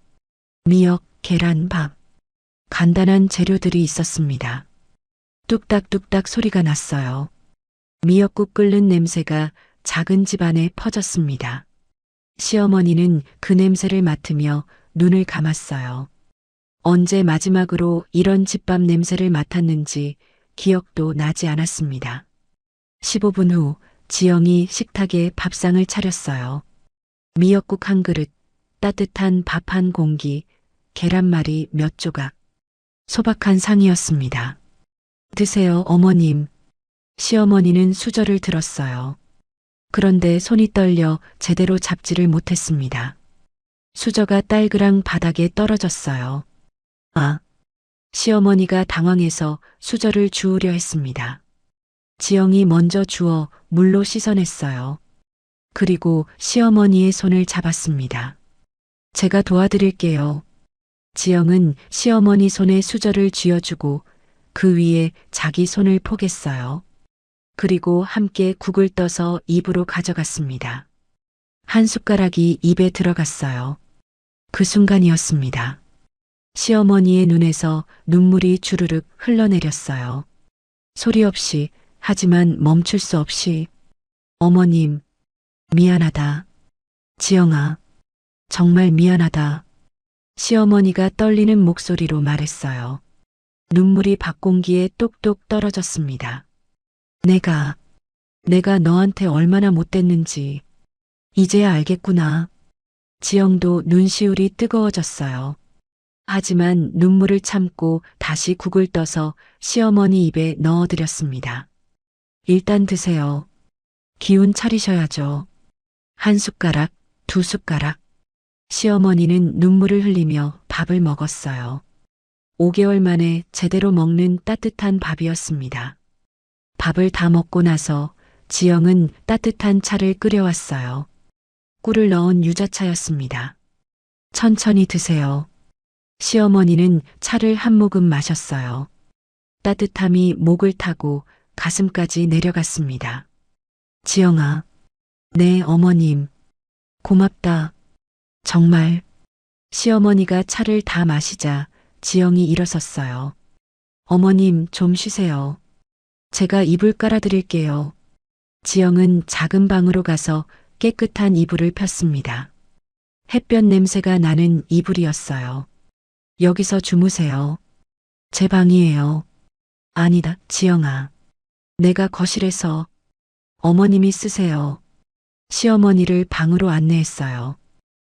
Speaker 3: 미역, 계란, 밥. 간단한 재료들이 있었습니다. 뚝딱뚝딱 소리가 났어요. 미역국 끓는 냄새가 작은 집안에 퍼졌습니다. 시어머니는 그 냄새를 맡으며 눈을 감았어요. 언제 마지막으로 이런 집밥 냄새를 맡았는지 기억도 나지 않았습니다. 15분 후 지영이 식탁에 밥상을 차렸어요. 미역국 한 그릇, 따뜻한 밥 한 공기, 계란말이 몇 조각. 소박한 상이었습니다. 드세요, 어머님. 시어머니는 수저를 들었어요. 그런데 손이 떨려 제대로 잡지를 못했습니다. 수저가 딸그랑 바닥에 떨어졌어요. 아, 시어머니가 당황해서 수저를 주우려 했습니다. 지영이 먼저 주워 물로 씻어냈어요. 그리고 시어머니의 손을 잡았습니다. 제가 도와드릴게요. 지영은 시어머니 손에 수저를 쥐어주고 그 위에 자기 손을 포겠어요. 그리고 함께 국을 떠서 입으로 가져갔습니다. 한 숟가락이 입에 들어갔어요. 그 순간이었습니다. 시어머니의 눈에서 눈물이 주르륵 흘러내렸어요. 소리 없이, 하지만 멈출 수 없이. 어머님, 미안하다. 지영아, 정말 미안하다. 시어머니가 떨리는 목소리로 말했어요. 눈물이 밥공기에 똑똑 떨어졌습니다. 내가 너한테 얼마나 못됐는지 이제야 알겠구나. 지영도 눈시울이 뜨거워졌어요. 하지만 눈물을 참고 다시 국을 떠서 시어머니 입에 넣어드렸습니다. 일단 드세요. 기운 차리셔야죠. 한 숟가락, 두 숟가락. 시어머니는 눈물을 흘리며 밥을 먹었어요. 5개월 만에 제대로 먹는 따뜻한 밥이었습니다. 밥을 다 먹고 나서 지영은 따뜻한 차를 끓여왔어요. 꿀을 넣은 유자차였습니다. 천천히 드세요. 시어머니는 차를 한 모금 마셨어요. 따뜻함이 목을 타고 가슴까지 내려갔습니다. 지영아, 네 어머님, 고맙다. 정말. 시어머니가 차를 다 마시자 지영이 일어섰어요. 어머님 좀 쉬세요. 제가 이불 깔아드릴게요. 지영은 작은 방으로 가서 깨끗한 이불을 폈습니다. 햇볕 냄새가 나는 이불이었어요. 여기서 주무세요. 제 방이에요. 아니다, 지영아. 내가 거실에서. 어머님이 쓰세요. 시어머니를 방으로 안내했어요.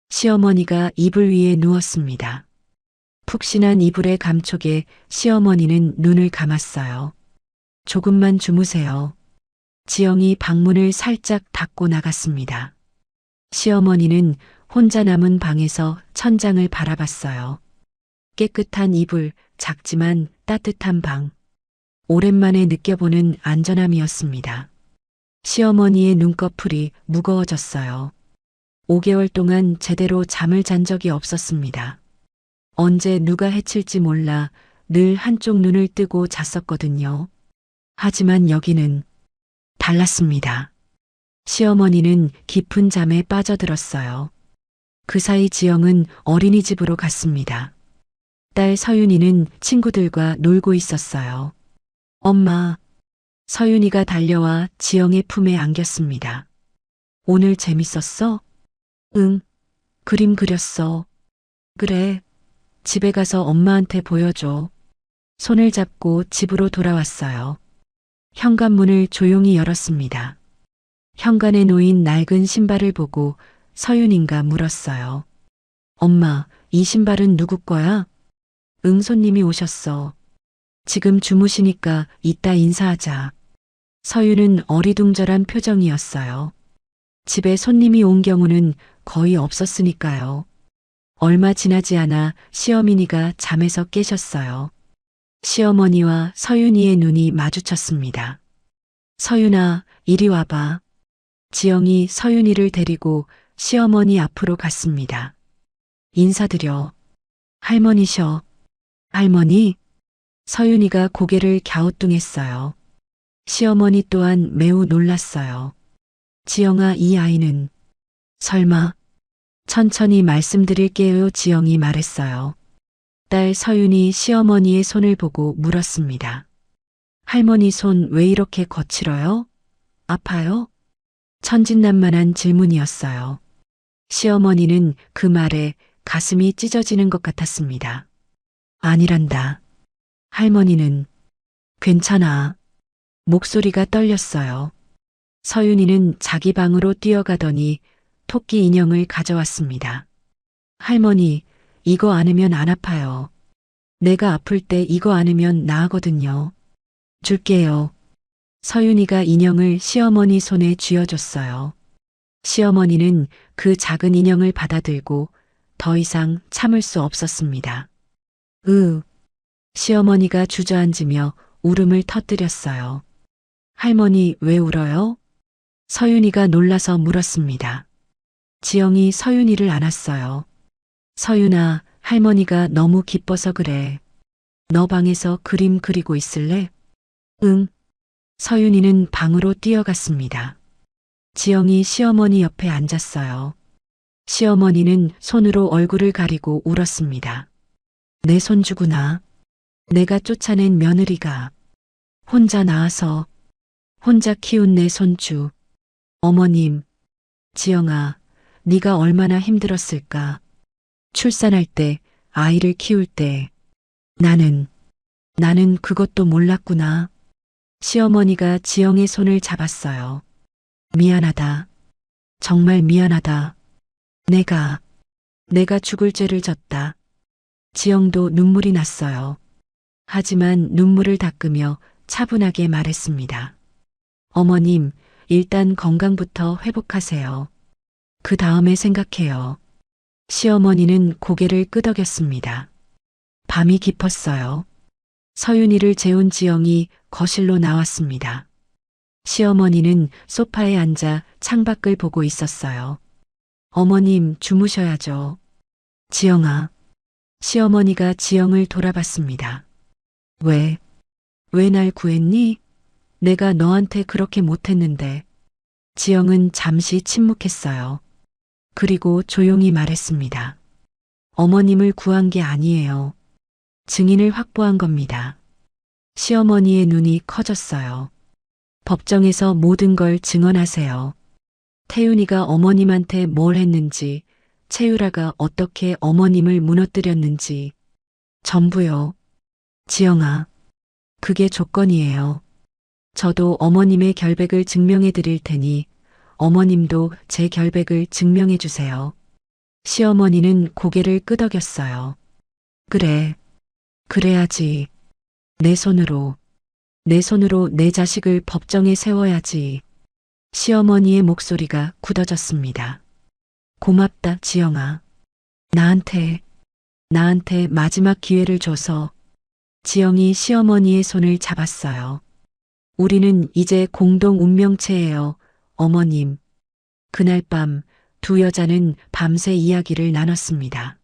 Speaker 3: 시어머니가 이불 위에 누웠습니다. 푹신한 이불의 감촉에 시어머니는 눈을 감았어요. 조금만 주무세요. 지영이 방문을 살짝 닫고 나갔습니다. 시어머니는 혼자 남은 방에서 천장을 바라봤어요. 깨끗한 이불, 작지만 따뜻한 방. 오랜만에 느껴보는 안전함이었습니다. 시어머니의 눈꺼풀이 무거워졌어요. 5개월 동안 제대로 잠을 잔 적이 없었습니다. 언제 누가 해칠지 몰라 늘 한쪽 눈을 뜨고 잤었거든요. 하지만 여기는 달랐습니다. 시어머니는 깊은 잠에 빠져들었어요. 그 사이 지영은 어린이집으로 갔습니다. 딸 서윤이는 친구들과 놀고 있었어요. 엄마, 서윤이가 달려와 지영의 품에 안겼습니다. 오늘 재밌었어? 응, 그림 그렸어. 그래, 집에 가서 엄마한테 보여줘. 손을 잡고 집으로 돌아왔어요. 현관문을 조용히 열었습니다. 현관에 놓인 낡은 신발을 보고 서윤인가 물었어요. 엄마, 이 신발은 누구 거야? 응, 손님이 오셨어. 지금 주무시니까 이따 인사하자. 서윤은 어리둥절한 표정이었어요. 집에 손님이 온 경우는 거의 없었으니까요. 얼마 지나지 않아 시어머니가 잠에서 깨셨어요. 시어머니와 서윤이의 눈이 마주쳤습니다. 서윤아, 이리 와봐. 지영이 서윤이를 데리고 시어머니 앞으로 갔습니다. 인사드려. 할머니셔. 할머니? 서윤이가 고개를 갸우뚱했어요. 시어머니 또한 매우 놀랐어요. 지영아, 이 아이는 설마. 천천히 말씀드릴게요. 지영이 말했어요. 딸 서윤이 시어머니의 손을 보고 물었습니다. 할머니 손 왜 이렇게 거칠어요? 아파요? 천진난만한 질문이었어요. 시어머니는 그 말에 가슴이 찢어지는 것 같았습니다. 아니란다. 할머니는 괜찮아. 목소리가 떨렸어요. 서윤이는 자기 방으로 뛰어가더니 토끼 인형을 가져왔습니다. 할머니, 이거 안으면 안 아파요. 내가 아플 때 이거 안으면 나으거든요. 줄게요. 서윤이가 인형을 시어머니 손에 쥐어줬어요. 시어머니는 그 작은 인형을 받아들고 더 이상 참을 수 없었습니다. 시어머니가 주저앉으며 울음을 터뜨렸어요. 할머니, 왜 울어요? 서윤이가 놀라서 물었습니다. 지영이 서윤이를 안았어요. 서윤아, 할머니가 너무 기뻐서 그래. 너 방에서 그림 그리고 있을래? 응. 서윤이는 방으로 뛰어갔습니다. 지영이 시어머니 옆에 앉았어요. 시어머니는 손으로 얼굴을 가리고 울었습니다. 내 손주구나. 내가 쫓아낸 며느리가 혼자 낳아서 혼자 키운 내 손주. 어머님, 지영아, 네가 얼마나 힘들었을까. 출산할 때, 아이를 키울 때. 나는 그것도 몰랐구나. 시어머니가 지영의 손을 잡았어요. 미안하다. 정말 미안하다. 내가 죽을 죄를 졌다. 지영도 눈물이 났어요. 하지만 눈물을 닦으며 차분하게 말했습니다. 어머님, 일단 건강부터 회복하세요. 그 다음에 생각해요. 시어머니는 고개를 끄덕였습니다. 밤이 깊었어요. 서윤이를 재운 지영이 거실로 나왔습니다. 시어머니는 소파에 앉아 창밖을 보고 있었어요. 어머님, 주무셔야죠. 지영아. 시어머니가 지영을 돌아봤습니다. 왜 날 구했니? 내가 너한테 그렇게 못했는데. 지영은 잠시 침묵했어요. 그리고 조용히 말했습니다. 어머님을 구한 게 아니에요. 증인을 확보한 겁니다. 시어머니의 눈이 커졌어요. 법정에서 모든 걸 증언하세요. 태윤이가 어머님한테 뭘 했는지, 채유라가 어떻게 어머님을 무너뜨렸는지, 전부요. 지영아, 그게 조건이에요. 저도 어머님의 결백을 증명해 드릴 테니 어머님도 제 결백을 증명해 주세요. 시어머니는 고개를 끄덕였어요. 그래, 그래야지. 내 손으로 내 자식을 법정에 세워야지. 시어머니의 목소리가 굳어졌습니다. 고맙다, 지영아. 나한테 마지막 기회를 줘서. 지영이 시어머니의 손을 잡았어요. 우리는 이제 공동 운명체예요, 어머님. 그날 밤 두 여자는 밤새 이야기를 나눴습니다.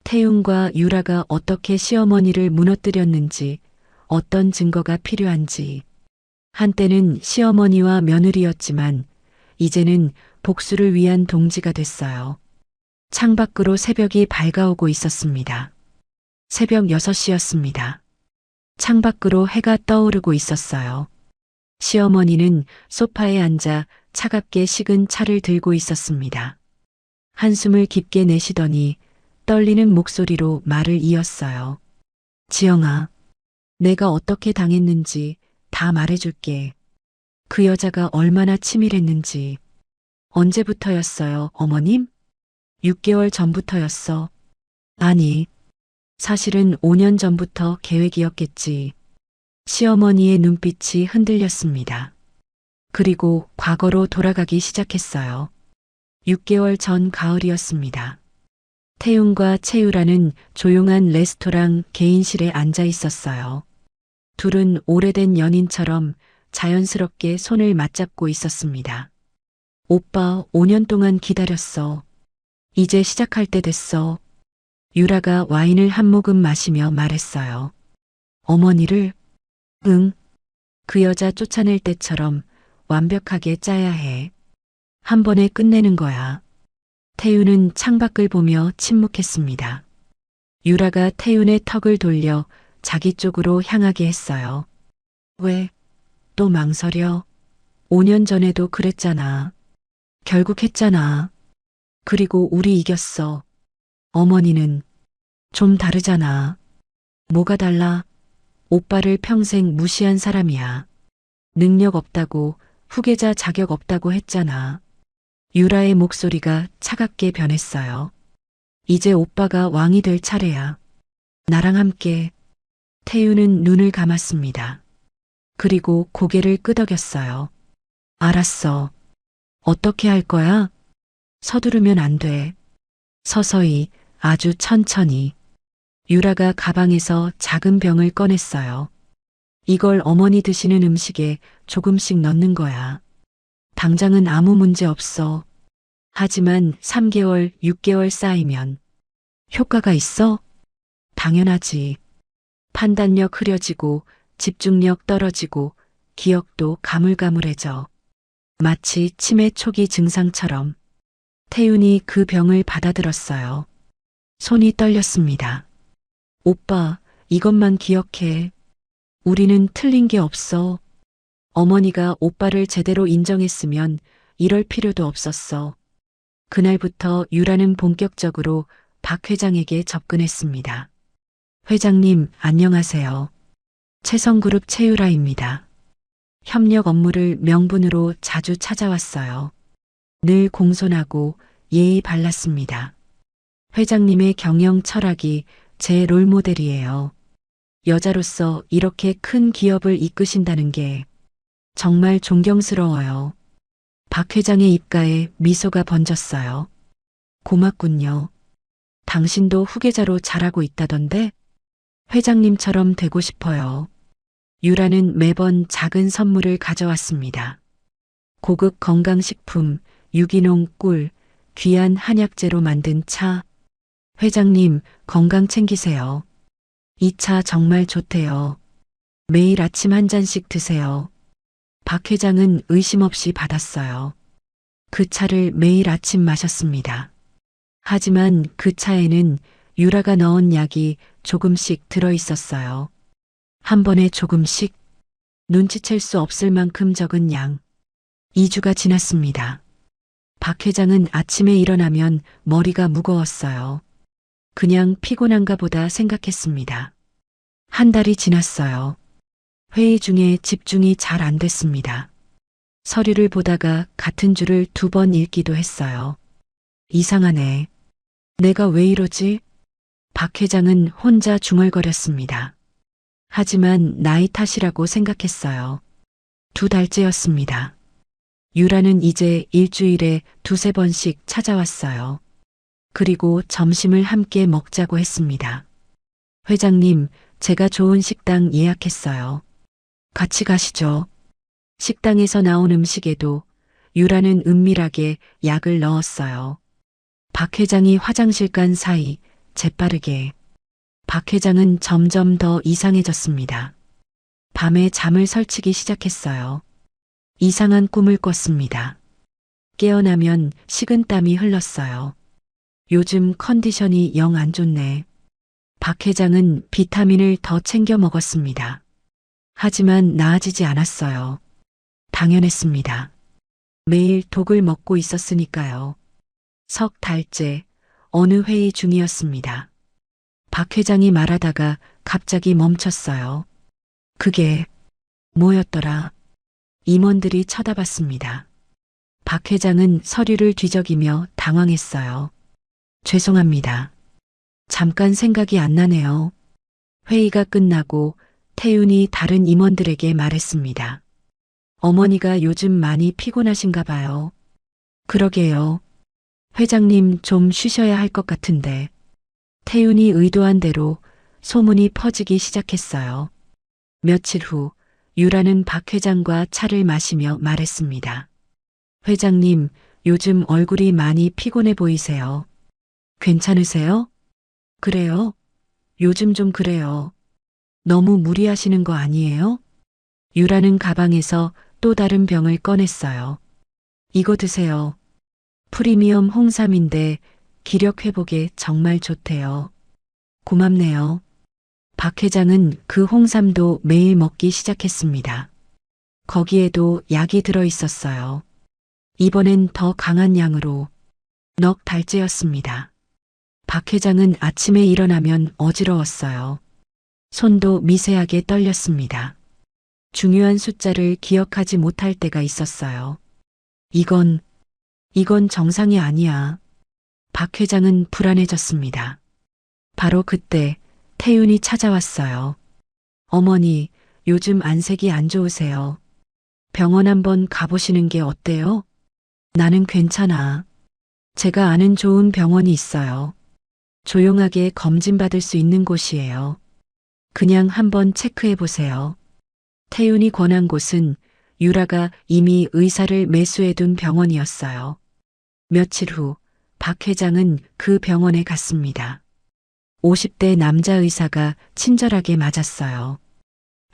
Speaker 3: 태윤과 유라가 어떻게 시어머니를 무너뜨렸는지, 어떤 증거가 필요한지. 한때는 시어머니와 며느리였지만 이제는 복수를 위한 동지가 됐어요. 창밖으로 새벽이 밝아오고 있었습니다. 새벽 6시였습니다. 창밖으로 해가 떠오르고 있었어요. 시어머니는 소파에 앉아 차갑게 식은 차를 들고 있었습니다. 한숨을 깊게 내쉬더니 떨리는 목소리로 말을 이었어요. 지영아, 내가 어떻게 당했는지 다 말해줄게. 그 여자가 얼마나 치밀했는지. 언제부터였어요, 어머님? 6개월 전부터였어. 아니, 사실은 5년 전부터 계획이었겠지. 시어머니의 눈빛이 흔들렸습니다. 그리고 과거로 돌아가기 시작했어요. 6개월 전 가을이었습니다. 태윤과 채유라는 조용한 레스토랑 개인실에 앉아 있었어요. 둘은 오래된 연인처럼 자연스럽게 손을 맞잡고 있었습니다. 오빠, 5년 동안 기다렸어. 이제 시작할 때 됐어. 유라가 와인을 한 모금 마시며 말했어요. 어머니를? 응. 그 여자 쫓아낼 때처럼 완벽하게 짜야 해. 한 번에 끝내는 거야. 태윤은 창밖을 보며 침묵했습니다. 유라가 태윤의 턱을 돌려 자기 쪽으로 향하게 했어요. 왜? 또 망설여? 5년 전에도 그랬잖아. 결국 했잖아. 그리고 우리 이겼어. 어머니는 좀 다르잖아. 뭐가 달라? 오빠를 평생 무시한 사람이야. 능력 없다고, 후계자 자격 없다고 했잖아. 유라의 목소리가 차갑게 변했어요. 이제 오빠가 왕이 될 차례야. 나랑 함께. 태유는 눈을 감았습니다. 그리고 고개를 끄덕였어요. 알았어. 어떻게 할 거야? 서두르면 안 돼. 서서히, 아주 천천히. 유라가 가방에서 작은 병을 꺼냈어요. 이걸 어머니 드시는 음식에 조금씩 넣는 거야. 당장은 아무 문제 없어. 하지만 3개월, 6개월 쌓이면 효과가 있어? 당연하지. 판단력 흐려지고 집중력 떨어지고 기억도 가물가물해져. 마치 치매 초기 증상처럼. 태윤이 그 병을 받아들었어요. 손이 떨렸습니다. 오빠, 이것만 기억해. 우리는 틀린 게 없어. 어머니가 오빠를 제대로 인정했으면 이럴 필요도 없었어. 그날부터 유라는 본격적으로 박 회장에게 접근했습니다. 회장님, 안녕하세요. 채성그룹 최유라입니다. 협력 업무를 명분으로 자주 찾아왔어요. 늘 공손하고 예의 발랐습니다. 회장님의 경영 철학이 제 롤모델이에요. 여자로서 이렇게 큰 기업을 이끄신다는 게 정말 존경스러워요. 박 회장의 입가에 미소가 번졌어요. 고맙군요. 당신도 후계자로 잘하고 있다던데? 회장님처럼 되고 싶어요. 유라는 매번 작은 선물을 가져왔습니다. 고급 건강식품, 유기농 꿀, 귀한 한약재로 만든 차. 회장님, 건강 챙기세요. 이 차 정말 좋대요. 매일 아침 한 잔씩 드세요. 박 회장은 의심 없이 받았어요. 그 차를 매일 아침 마셨습니다. 하지만 그 차에는 유라가 넣은 약이 조금씩 들어 있었어요. 한 번에 조금씩, 눈치챌 수 없을 만큼 적은 양. 2주가 지났습니다. 박 회장은 아침에 일어나면 머리가 무거웠어요. 그냥 피곤한가 보다 생각했습니다. 한 달이 지났어요. 회의 중에 집중이 잘 안 됐습니다. 서류를 보다가 같은 줄을 2번 읽기도 했어요. 이상하네. 내가 왜 이러지? 박 회장은 혼자 중얼거렸습니다. 하지만 나이 탓이라고 생각했어요. 2달째였습니다. 유라는 이제 일주일에 2~3번씩 찾아왔어요. 그리고 점심을 함께 먹자고 했습니다. 회장님, 제가 좋은 식당 예약했어요. 같이 가시죠. 식당에서 나온 음식에도 유라는 은밀하게 약을 넣었어요. 박 회장이 화장실 간 사이 재빠르게 박 회장은 점점 더 이상해졌습니다. 밤에 잠을 설치기 시작했어요. 이상한 꿈을 꿨습니다. 깨어나면 식은땀이 흘렀어요. 요즘 컨디션이 영 안 좋네. 박 회장은 비타민을 더 챙겨 먹었습니다. 하지만 나아지지 않았어요. 당연했습니다. 매일 독을 먹고 있었으니까요. 석 달째 어느 회의 중이었습니다. 박 회장이 말하다가 갑자기 멈췄어요. 그게 뭐였더라? 임원들이 쳐다봤습니다. 박 회장은 서류를 뒤적이며 당황했어요. 죄송합니다. 잠깐 생각이 안 나네요. 회의가 끝나고 태윤이 다른 임원들에게 말했습니다. 어머니가 요즘 많이 피곤하신가 봐요. 그러게요. 회장님 좀 쉬셔야 할 것 같은데. 태윤이 의도한 대로 소문이 퍼지기 시작했어요. 며칠 후 유라는 박 회장과 차를 마시며 말했습니다. 회장님, 요즘 얼굴이 많이 피곤해 보이세요. 괜찮으세요? 그래요? 요즘 좀 그래요. 너무 무리하시는 거 아니에요? 유라는 가방에서 또 다른 병을 꺼냈어요. 이거 드세요. 프리미엄 홍삼인데 기력 회복에 정말 좋대요. 고맙네요. 박 회장은 그 홍삼도 매일 먹기 시작했습니다. 거기에도 약이 들어 있었어요. 이번엔 더 강한 양으로 넉 달째였습니다. 박 회장은 아침에 일어나면 어지러웠어요. 손도 미세하게 떨렸습니다. 중요한 숫자를 기억하지 못할 때가 있었어요. 이건 정상이 아니야. 박 회장은 불안해졌습니다. 바로 그때 태윤이 찾아왔어요. 어머니, 요즘 안색이 안 좋으세요. 병원 한번 가보시는 게 어때요? 나는 괜찮아. 제가 아는 좋은 병원이 있어요. 조용하게 검진받을 수 있는 곳이에요. 그냥 한번 체크해 보세요. 태윤이 권한 곳은 유라가 이미 의사를 매수해둔 병원이었어요. 며칠 후 박 회장은 그 병원에 갔습니다. 50대 남자 의사가 친절하게 맞았어요.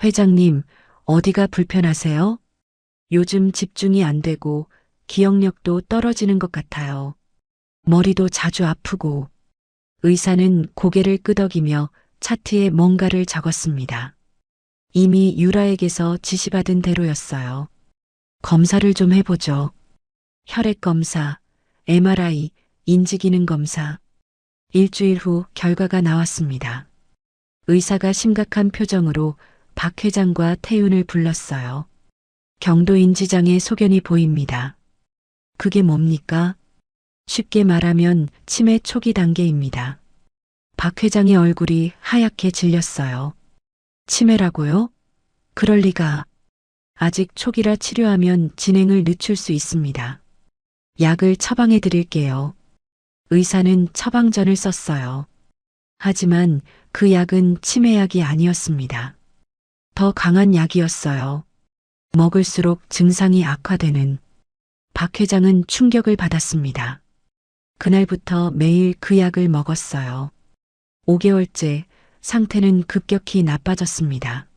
Speaker 3: 회장님, 어디가 불편하세요? 요즘 집중이 안 되고 기억력도 떨어지는 것 같아요. 머리도 자주 아프고. 의사는 고개를 끄덕이며 차트에 뭔가를 적었습니다. 이미 유라에게서 지시받은 대로였어요. 검사를 좀 해보죠. 혈액 검사, MRI, 인지기능 검사. 일주일 후 결과가 나왔습니다. 의사가 심각한 표정으로 박 회장과 태윤을 불렀어요. 경도인지장애 소견이 보입니다. 그게 뭡니까? 쉽게 말하면 치매 초기 단계입니다. 박 회장의 얼굴이 하얗게 질렸어요. 치매라고요? 그럴 리가. 아직 초기라 치료하면 진행을 늦출 수 있습니다. 약을 처방해 드릴게요. 의사는 처방전을 썼어요. 하지만 그 약은 치매약이 아니었습니다. 더 강한 약이었어요. 먹을수록 증상이 악화되는. 박 회장은 충격을 받았습니다. 그날부터 매일 그 약을 먹었어요. 5개월째 상태는 급격히 나빠졌습니다.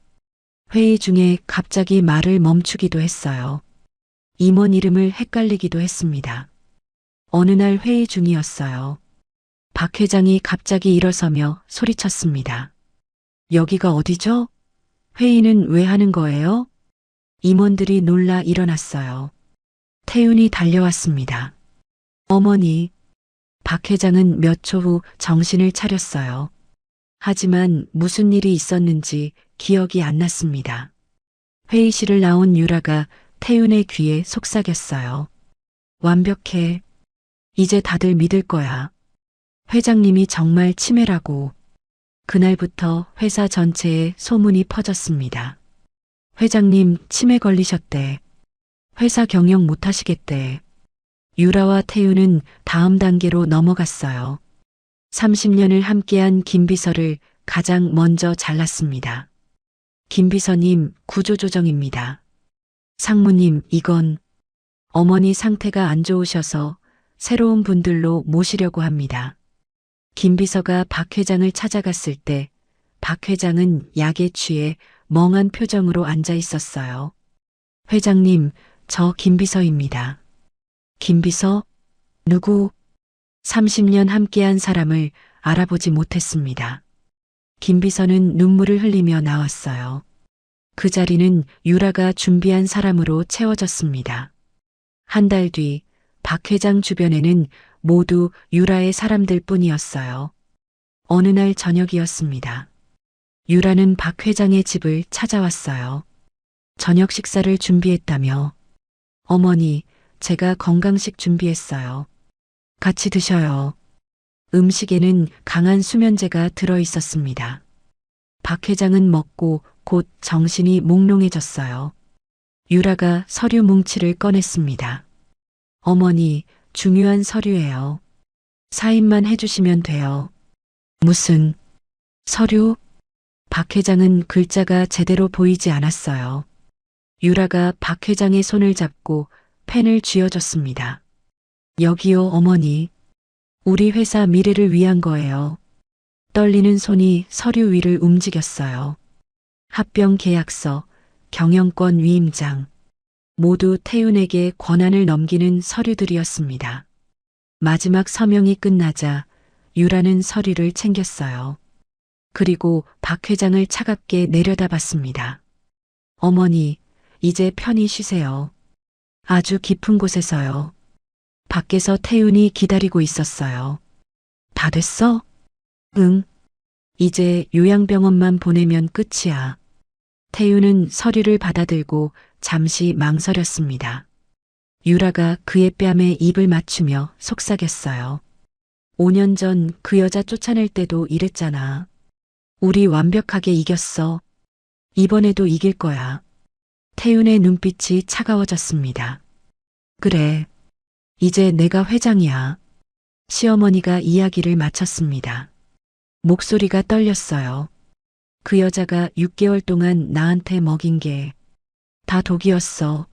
Speaker 3: 회의 중에 갑자기 말을 멈추기도 했어요. 임원 이름을 헷갈리기도 했습니다. 어느 날 회의 중이었어요. 박 회장이 갑자기 일어서며 소리쳤습니다. 여기가 어디죠? 회의는 왜 하는 거예요? 임원들이 놀라 일어났어요. 태윤이 달려왔습니다. 어머니. 박 회장은 몇 초 후 정신을 차렸어요. 하지만 무슨 일이 있었는지 기억이 안 났습니다. 회의실을 나온 유라가 태윤의 귀에 속삭였어요. 완벽해. 이제 다들 믿을 거야. 회장님이 정말 치매라고. 그날부터 회사 전체에 소문이 퍼졌습니다. 회장님 치매 걸리셨대. 회사 경영 못 하시겠대. 유라와 태윤은 다음 단계로 넘어갔어요. 30년을 함께한 김비서를 가장 먼저 잘랐습니다. 김비서님, 구조조정입니다. 상무님, 이건 어머니 상태가 안 좋으셔서 새로운 분들로 모시려고 합니다. 김비서가 박 회장을 찾아갔을 때 박 회장은 약에 취해 멍한 표정으로 앉아 있었어요. 회장님, 저 김비서입니다. 김비서? 누구? 30년 함께한 사람을 알아보지 못했습니다. 김비서는 눈물을 흘리며 나왔어요. 그 자리는 유라가 준비한 사람으로 채워졌습니다. 한 달 뒤 박 회장 주변에는 모두 유라의 사람들 뿐이었어요. 어느 날 저녁이었습니다. 유라는 박 회장의 집을 찾아왔어요. 저녁 식사를 준비했다며. 어머니, 제가 건강식 준비했어요. 같이 드셔요. 음식에는 강한 수면제가 들어 있었습니다. 박 회장은 먹고 곧 정신이 몽롱해졌어요. 유라가 서류 뭉치를 꺼냈습니다. 어머니, 중요한 서류예요. 사인만 해주시면 돼요. 무슨 서류? 박 회장은 글자가 제대로 보이지 않았어요. 유라가 박 회장의 손을 잡고 펜을 쥐어줬습니다. 여기요, 어머니. 우리 회사 미래를 위한 거예요. 떨리는 손이 서류 위를 움직였어요. 합병 계약서, 경영권 위임장, 모두 태윤에게 권한을 넘기는 서류들이었습니다. 마지막 서명이 끝나자 유라는 서류를 챙겼어요. 그리고 박 회장을 차갑게 내려다봤습니다. 어머니, 이제 편히 쉬세요. 아주 깊은 곳에서요. 밖에서 태윤이 기다리고 있었어요. 다 됐어? 응. 이제 요양병원만 보내면 끝이야. 태윤은 서류를 받아들고 잠시 망설였습니다. 유라가 그의 뺨에 입을 맞추며 속삭였어요. 5년 전 그 여자 쫓아낼 때도 이랬잖아. 우리 완벽하게 이겼어. 이번에도 이길 거야. 태윤의 눈빛이 차가워졌습니다. 그래. 이제 내가 회장이야. 시어머니가 이야기를 마쳤습니다. 목소리가 떨렸어요. 그 여자가 6개월 동안 나한테 먹인 게 다 독이었어.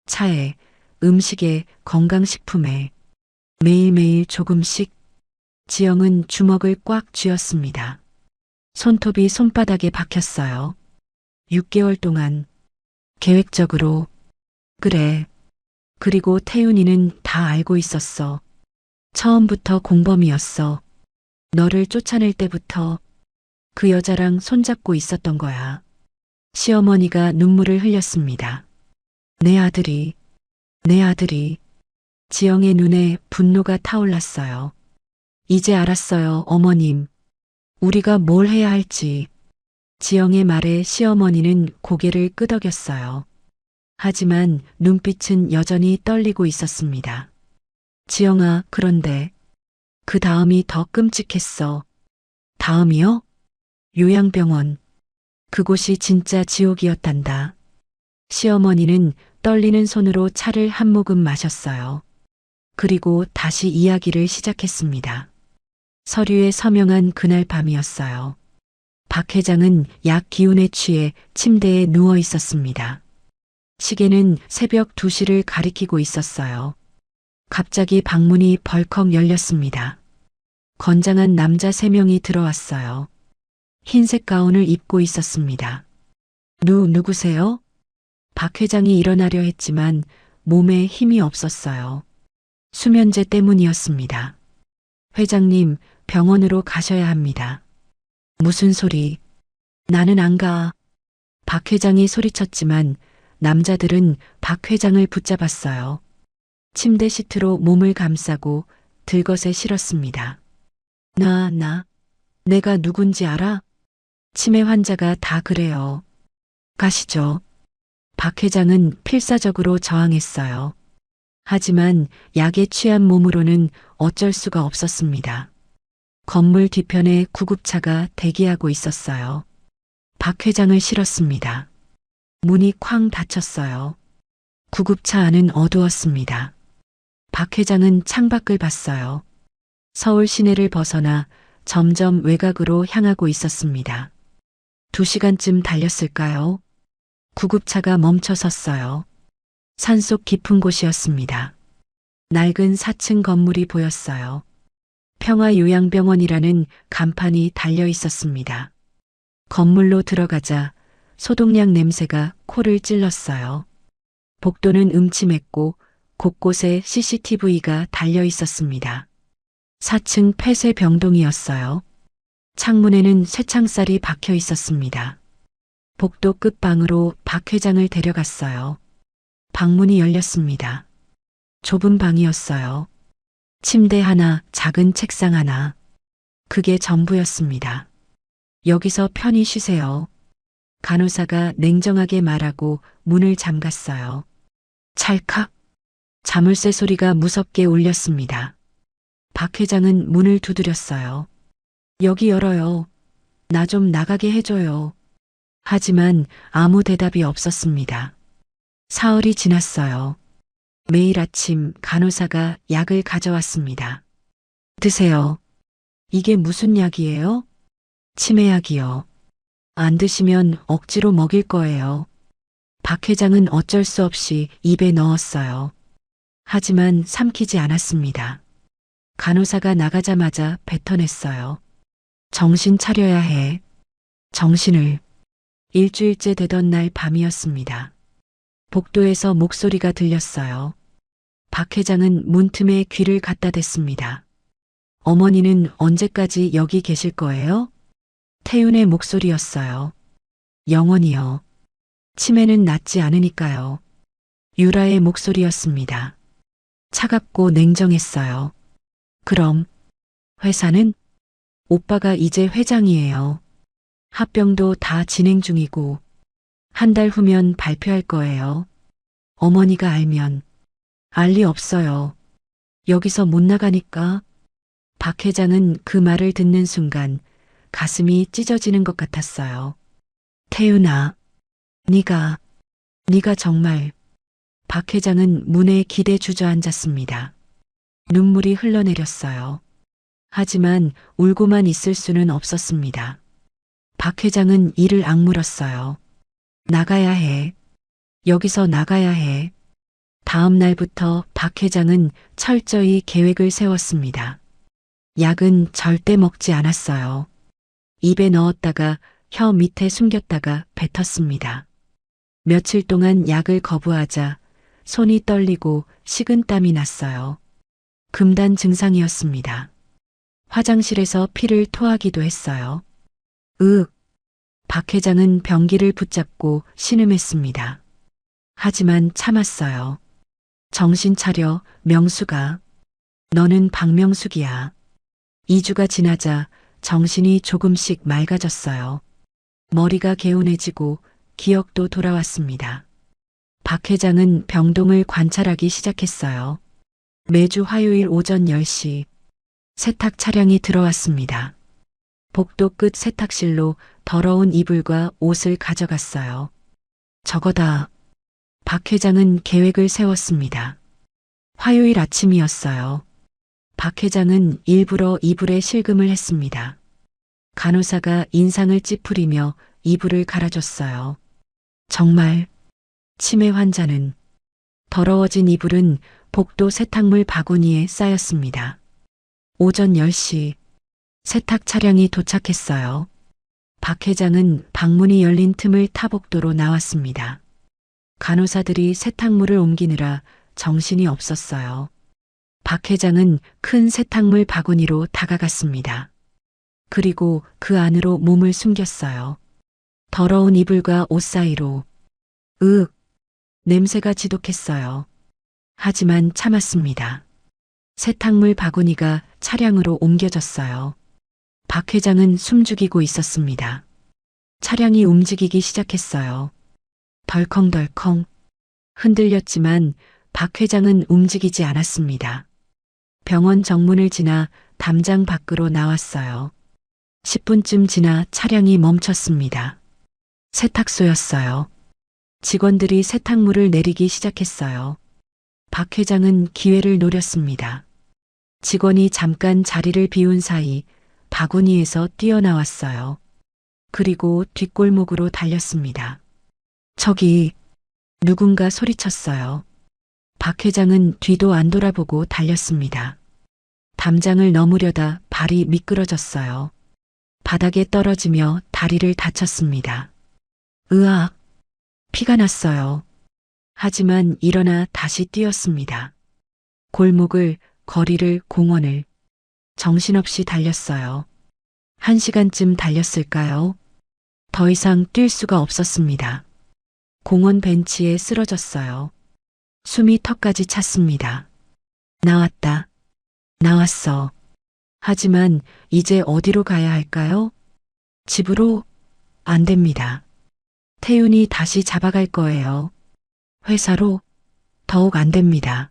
Speaker 3: 차에, 음식에, 건강식품에. 매일매일 조금씩. 지영은 주먹을 꽉 쥐었습니다. 손톱이 손바닥에 박혔어요. 6개월 동안. 계획적으로. 그래. 그리고 태윤이는 다 알고 있었어. 처음부터 공범이었어. 너를 쫓아낼 때부터 그 여자랑 손잡고 있었던 거야. 시어머니가 눈물을 흘렸습니다. 내 아들이. 지영의 눈에 분노가 타올랐어요. 이제 알았어요, 어머님. 우리가 뭘 해야 할지. 지영의 말에 시어머니는 고개를 끄덕였어요. 하지만 눈빛은 여전히 떨리고 있었습니다. 지영아, 그런데 그 다음이 더 끔찍했어. 다음이요? 요양병원. 그곳이 진짜 지옥이었단다. 시어머니는 떨리는 손으로 차를 한 모금 마셨어요. 그리고 다시 이야기를 시작했습니다. 서류에 서명한 그날 밤이었어요. 박 회장은 약 기운에 취해 침대에 누워 있었습니다. 시계는 새벽 2시를 가리키고 있었어요. 갑자기 방문이 벌컥 열렸습니다. 건장한 남자 3명이 들어왔어요. 흰색 가운을 입고 있었습니다. 누구세요? 박 회장이 일어나려 했지만 몸에 힘이 없었어요. 수면제 때문이었습니다. 회장님, 병원으로 가셔야 합니다. 무슨 소리? 나는 안 가. 박 회장이 소리쳤지만 남자들은 박 회장을 붙잡았어요. 침대 시트로 몸을 감싸고 들것에 실었습니다. 내가 누군지 알아? 치매 환자가 다 그래요. 가시죠. 박 회장은 필사적으로 저항했어요. 하지만 약에 취한 몸으로는 어쩔 수가 없었습니다. 건물 뒤편에 구급차가 대기하고 있었어요. 박 회장을 실었습니다. 문이 쾅 닫혔어요. 구급차 안은 어두웠습니다. 박 회장은 창밖을 봤어요. 서울 시내를 벗어나 점점 외곽으로 향하고 있었습니다. 2시간쯤 달렸을까요? 구급차가 멈춰 섰어요. 산속 깊은 곳이었습니다. 낡은 4층 건물이 보였어요. 평화요양병원이라는 간판이 달려 있었습니다. 건물로 들어가자 소독약 냄새가 코를 찔렀어요. 복도는 음침했고 곳곳에 CCTV가 달려 있었습니다. 4층 폐쇄 병동이었어요. 창문에는 쇠창살이 박혀 있었습니다. 복도 끝방으로 박 회장을 데려갔어요. 방문이 열렸습니다. 좁은 방이었어요. 침대 하나, 작은 책상 하나. 그게 전부였습니다. 여기서 편히 쉬세요. 간호사가 냉정하게 말하고 문을 잠갔어요. 찰칵. 자물쇠 소리가 무섭게 울렸습니다. 박 회장은 문을 두드렸어요. 여기 열어요. 나 좀 나가게 해줘요. 하지만 아무 대답이 없었습니다. 사흘이 지났어요. 매일 아침 간호사가 약을 가져왔습니다. 드세요. 이게 무슨 약이에요? 치매약이요. 안 드시면 억지로 먹일 거예요. 박 회장은 어쩔 수 없이 입에 넣었어요. 하지만 삼키지 않았습니다. 간호사가 나가자마자 뱉어냈어요. 정신 차려야 해. 정신을. 일주일째 되던 날 밤이었습니다. 복도에서 목소리가 들렸어요. 박 회장은 문틈에 귀를 갖다 댔습니다. 어머니는 언제까지 여기 계실 거예요? 태윤의 목소리였어요. 영원히요. 치매는 낫지 않으니까요. 유라의 목소리였습니다. 차갑고 냉정했어요. 그럼 회사는? 오빠가 이제 회장이에요. 합병도 다 진행 중이고 한 달 후면 발표할 거예요. 어머니가 알면 알 리 없어요. 여기서 못 나가니까. 박 회장은 그 말을 듣는 순간 가슴이 찢어지는 것 같았어요. 태윤아, 네가 정말. 박 회장은 문에 기대 주저앉았습니다. 눈물이 흘러내렸어요. 하지만 울고만 있을 수는 없었습니다. 박 회장은 이를 악물었어요. 나가야 해. 여기서 나가야 해. 다음 날부터 박 회장은 철저히 계획을 세웠습니다. 약은 절대 먹지 않았어요. 입에 넣었다가 혀 밑에 숨겼다가 뱉었습니다. 며칠 동안 약을 거부하자 손이 떨리고 식은땀이 났어요. 금단 증상이었습니다. 화장실에서 피를 토하기도 했어요. 박 회장은 변기를 붙잡고 신음했습니다. 하지만 참았어요. 정신 차려, 명수가. 너는 박명숙이야. 2주가 지나자 정신이 조금씩 맑아졌어요. 머리가 개운해지고 기억도 돌아왔습니다. 박 회장은 병동을 관찰하기 시작했어요. 매주 화요일 오전 10시 세탁 차량이 들어왔습니다. 복도 끝 세탁실로 더러운 이불과 옷을 가져갔어요. 저거다. 박 회장은 계획을 세웠습니다. 화요일 아침이었어요. 박 회장은 일부러 이불에 실금을 했습니다. 간호사가 인상을 찌푸리며 이불을 갈아줬어요. 정말 치매 환자는. 더러워진 이불은 복도 세탁물 바구니에 쌓였습니다. 오전 10시 세탁 차량이 도착했어요. 박 회장은 방문이 열린 틈을 타 복도로 나왔습니다. 간호사들이 세탁물을 옮기느라 정신이 없었어요. 박 회장은 큰 세탁물 바구니로 다가갔습니다. 그리고 그 안으로 몸을 숨겼어요. 더러운 이불과 옷 사이로. 냄새가 지독했어요. 하지만 참았습니다. 세탁물 바구니가 차량으로 옮겨졌어요. 박 회장은 숨죽이고 있었습니다. 차량이 움직이기 시작했어요. 덜컹덜컹. 흔들렸지만 박 회장은 움직이지 않았습니다. 병원 정문을 지나 담장 밖으로 나왔어요. 10분쯤 지나 차량이 멈췄습니다. 세탁소였어요. 직원들이 세탁물을 내리기 시작했어요. 박 회장은 기회를 노렸습니다. 직원이 잠깐 자리를 비운 사이 바구니에서 뛰어나왔어요. 그리고 뒷골목으로 달렸습니다. 저기, 누군가 소리쳤어요. 박 회장은 뒤도 안 돌아보고 달렸습니다. 담장을 넘으려다 발이 미끄러졌어요. 바닥에 떨어지며 다리를 다쳤습니다. 으악! 피가 났어요. 하지만 일어나 다시 뛰었습니다. 골목을, 거리를, 공원을 정신없이 달렸어요. 1시간쯤 달렸을까요? 더 이상 뛸 수가 없었습니다. 공원 벤치에 쓰러졌어요. 숨이 턱까지 찼습니다. 나왔다. 나왔어. 하지만 이제 어디로 가야 할까요? 집으로? 안 됩니다. 태윤이 다시 잡아갈 거예요. 회사로? 더욱 안 됩니다.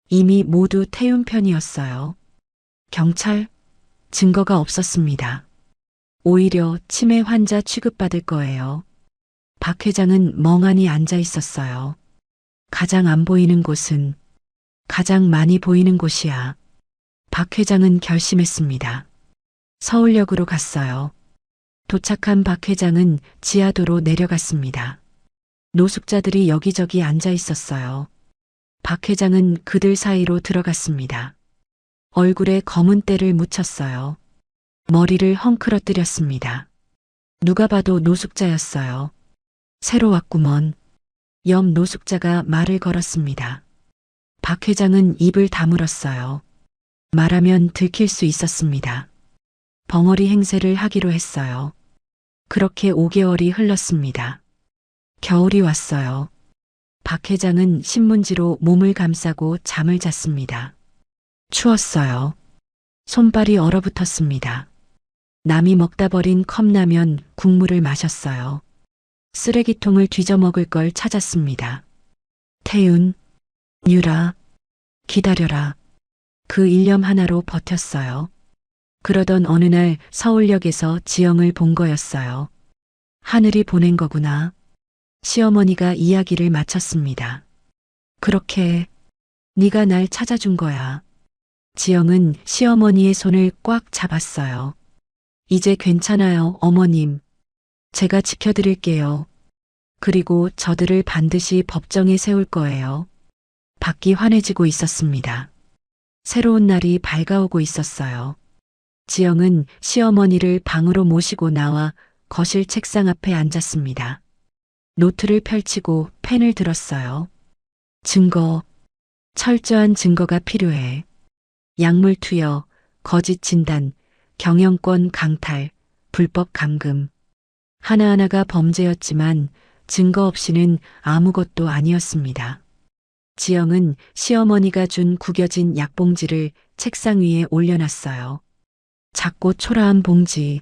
Speaker 3: 이미 모두 태윤 편이었어요. 경찰? 증거가 없었습니다. 오히려 치매 환자 취급받을 거예요. 박 회장은 멍하니 앉아 있었어요. 가장 안 보이는 곳은 가장 많이 보이는 곳이야. 박 회장은 결심했습니다. 서울역으로 갔어요. 도착한 박 회장은 지하도로 내려갔습니다. 노숙자들이 여기저기 앉아 있었어요. 박 회장은 그들 사이로 들어갔습니다. 얼굴에 검은 때를 묻혔어요. 머리를 헝클어뜨렸습니다. 누가 봐도 노숙자였어요. 새로 왔구먼. 옆 노숙자가 말을 걸었습니다. 박 회장은 입을 다물었어요. 말하면 들킬 수 있었습니다. 벙어리 행세를 하기로 했어요. 그렇게 5개월이 흘렀습니다. 겨울이 왔어요. 박 회장은 신문지로 몸을 감싸고 잠을 잤습니다. 추웠어요. 손발이 얼어붙었습니다. 남이 먹다 버린 컵라면 국물을 마셨어요. 쓰레기통을 뒤져 먹을 걸 찾았습니다. 태윤, 유라, 기다려라. 그 일념 하나로 버텼어요. 그러던 어느 날 서울역에서 지영을 본 거였어요. 하늘이 보낸 거구나. 시어머니가 이야기를 마쳤습니다. 그렇게 네가 날 찾아준 거야. 지영은 시어머니의 손을 꽉 잡았어요. 이제 괜찮아요, 어머님. 제가 지켜드릴게요. 그리고 저들을 반드시 법정에 세울 거예요. 밖이 환해지고 있었습니다. 새로운 날이 밝아오고 있었어요. 지영은 시어머니를 방으로 모시고 나와 거실 책상 앞에 앉았습니다. 노트를 펼치고 펜을 들었어요. 증거, 철저한 증거가 필요해. 약물 투여, 거짓 진단, 경영권 강탈, 불법 감금. 하나하나가 범죄였지만 증거 없이는 아무것도 아니었습니다. 지영은 시어머니가 준 구겨진 약봉지를 책상 위에 올려놨어요. 작고 초라한 봉지.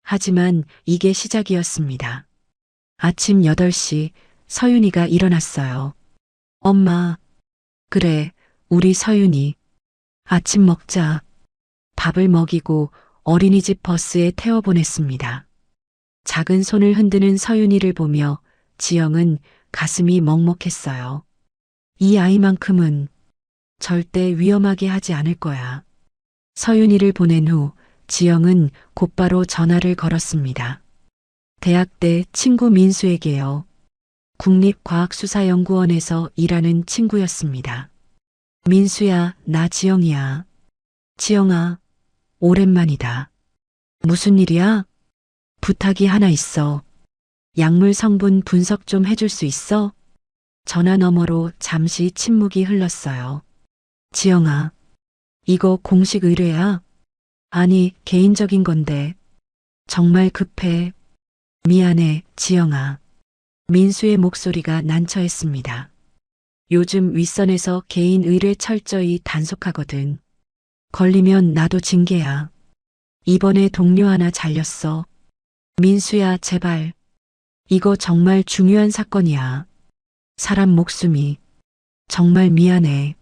Speaker 3: 하지만 이게 시작이었습니다. 아침 8시 서윤이가 일어났어요. 엄마. 그래, 우리 서윤이. 아침 먹자. 밥을 먹이고 어린이집 버스에 태워보냈습니다. 작은 손을 흔드는 서윤이를 보며 지영은 가슴이 먹먹했어요. 이 아이만큼은 절대 위험하게 하지 않을 거야. 서윤이를 보낸 후 지영은 곧바로 전화를 걸었습니다. 대학 때 친구 민수에게요. 국립과학수사연구원에서 일하는 친구였습니다. 민수야, 나 지영이야. 지영아, 오랜만이다. 무슨 일이야? 부탁이 하나 있어. 약물 성분 분석 좀 해줄 수 있어? 전화 너머로 잠시 침묵이 흘렀어요. 지영아, 이거 공식 의뢰야? 아니, 개인적인 건데. 정말 급해. 미안해, 지영아. 민수의 목소리가 난처했습니다. 요즘 윗선에서 개인 의뢰 철저히 단속하거든. 걸리면 나도 징계야. 이번에 동료 하나 잘렸어. 민수야, 제발. 이거 정말 중요한 사건이야. 사람 목숨이. 정말 미안해.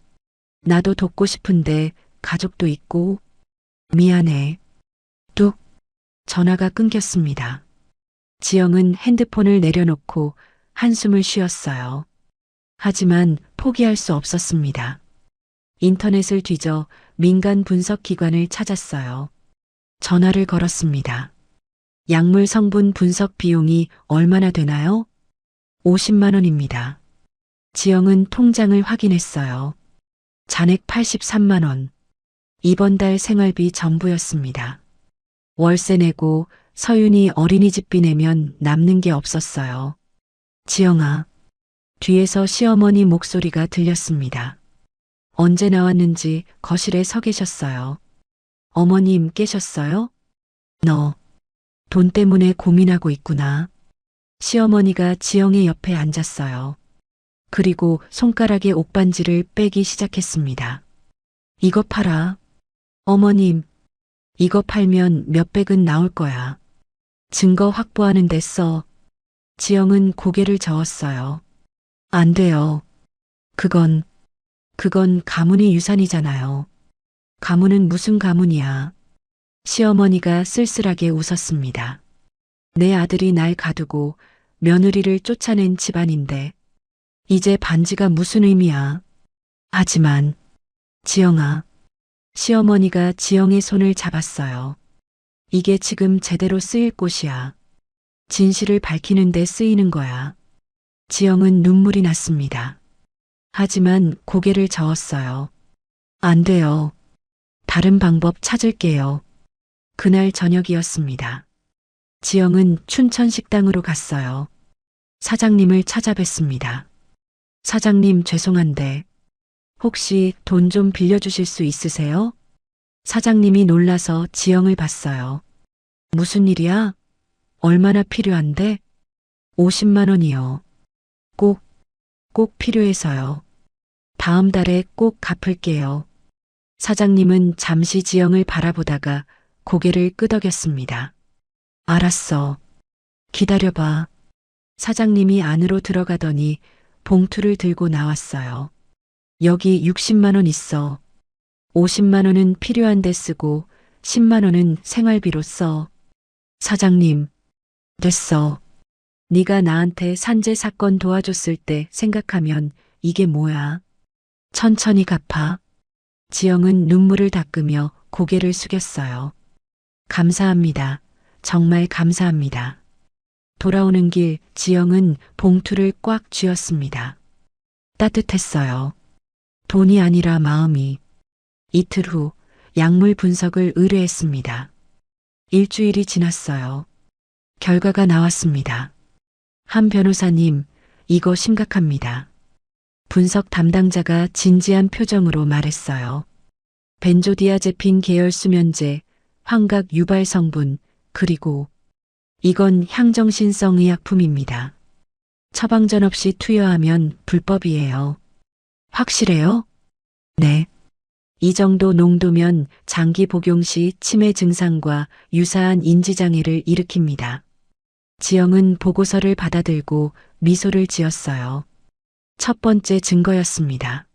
Speaker 3: 나도 돕고 싶은데 가족도 있고. 미안해. 뚝. 전화가 끊겼습니다. 지영은 핸드폰을 내려놓고 한숨을 쉬었어요. 하지만 포기할 수 없었습니다. 인터넷을 뒤져 민간 분석 기관을 찾았어요. 전화를 걸었습니다. 약물 성분 분석 비용이 얼마나 되나요? 50만 원입니다. 지영은 통장을 확인했어요. 잔액 83만 원. 이번 달 생활비 전부였습니다. 월세 내고 서윤이 어린이집비 내면 남는 게 없었어요. 지영아. 뒤에서 시어머니 목소리가 들렸습니다. 언제 나왔는지 거실에 서 계셨어요. 어머님 깨셨어요? 너 돈 때문에 고민하고 있구나. 시어머니가 지영의 옆에 앉았어요. 그리고 손가락에 옥반지를 빼기 시작했습니다. 이거 팔아. 어머님, 이거 팔면 몇백은 나올 거야. 증거 확보하는 데 써. 지영은 고개를 저었어요. 안 돼요. 그건 가문이 유산이잖아요. 가문은 무슨 가문이야. 시어머니가 쓸쓸하게 웃었습니다. 내 아들이 날 가두고 며느리를 쫓아낸 집안인데 이제 반지가 무슨 의미야. 하지만 지영아. 시어머니가 지영의 손을 잡았어요. 이게 지금 제대로 쓰일 곳이야. 진실을 밝히는 데 쓰이는 거야. 지영은 눈물이 났습니다. 하지만 고개를 저었어요. 안 돼요. 다른 방법 찾을게요. 그날 저녁이었습니다. 지영은 춘천 식당으로 갔어요. 사장님을 찾아뵀습니다. 사장님 죄송한데 혹시 돈 좀 빌려주실 수 있으세요? 사장님이 놀라서 지영을 봤어요. 무슨 일이야? 얼마나 필요한데? 50만 원이요. 꼭 필요해서요. 다음 달에 꼭 갚을게요. 사장님은 잠시 지영을 바라보다가 고개를 끄덕였습니다. 알았어. 기다려봐. 사장님이 안으로 들어가더니 봉투를 들고 나왔어요. 여기 60만 원 있어. 50만 원은 필요한데 쓰고 10만 원은 생활비로 써. 사장님, 됐어. 네가 나한테 산재 사건 도와줬을 때 생각하면 이게 뭐야? 천천히 갚아. 지영은 눈물을 닦으며 고개를 숙였어요. 감사합니다. 정말 감사합니다. 돌아오는 길 지영은 봉투를 꽉 쥐었습니다. 따뜻했어요. 돈이 아니라 마음이. 이틀 후 약물 분석을 의뢰했습니다. 일주일이 지났어요. 결과가 나왔습니다. 한 변호사님, 이거 심각합니다. 분석 담당자가 진지한 표정으로 말했어요. 벤조디아제핀 계열 수면제, 환각 유발 성분, 그리고 이건 향정신성 의약품입니다. 처방전 없이 투여하면 불법이에요. 확실해요? 네. 이 정도 농도면 장기 복용 시 치매 증상과 유사한 인지장애를 일으킵니다. 지영은 보고서를 받아들고 미소를 지었어요. 첫 번째 증거였습니다.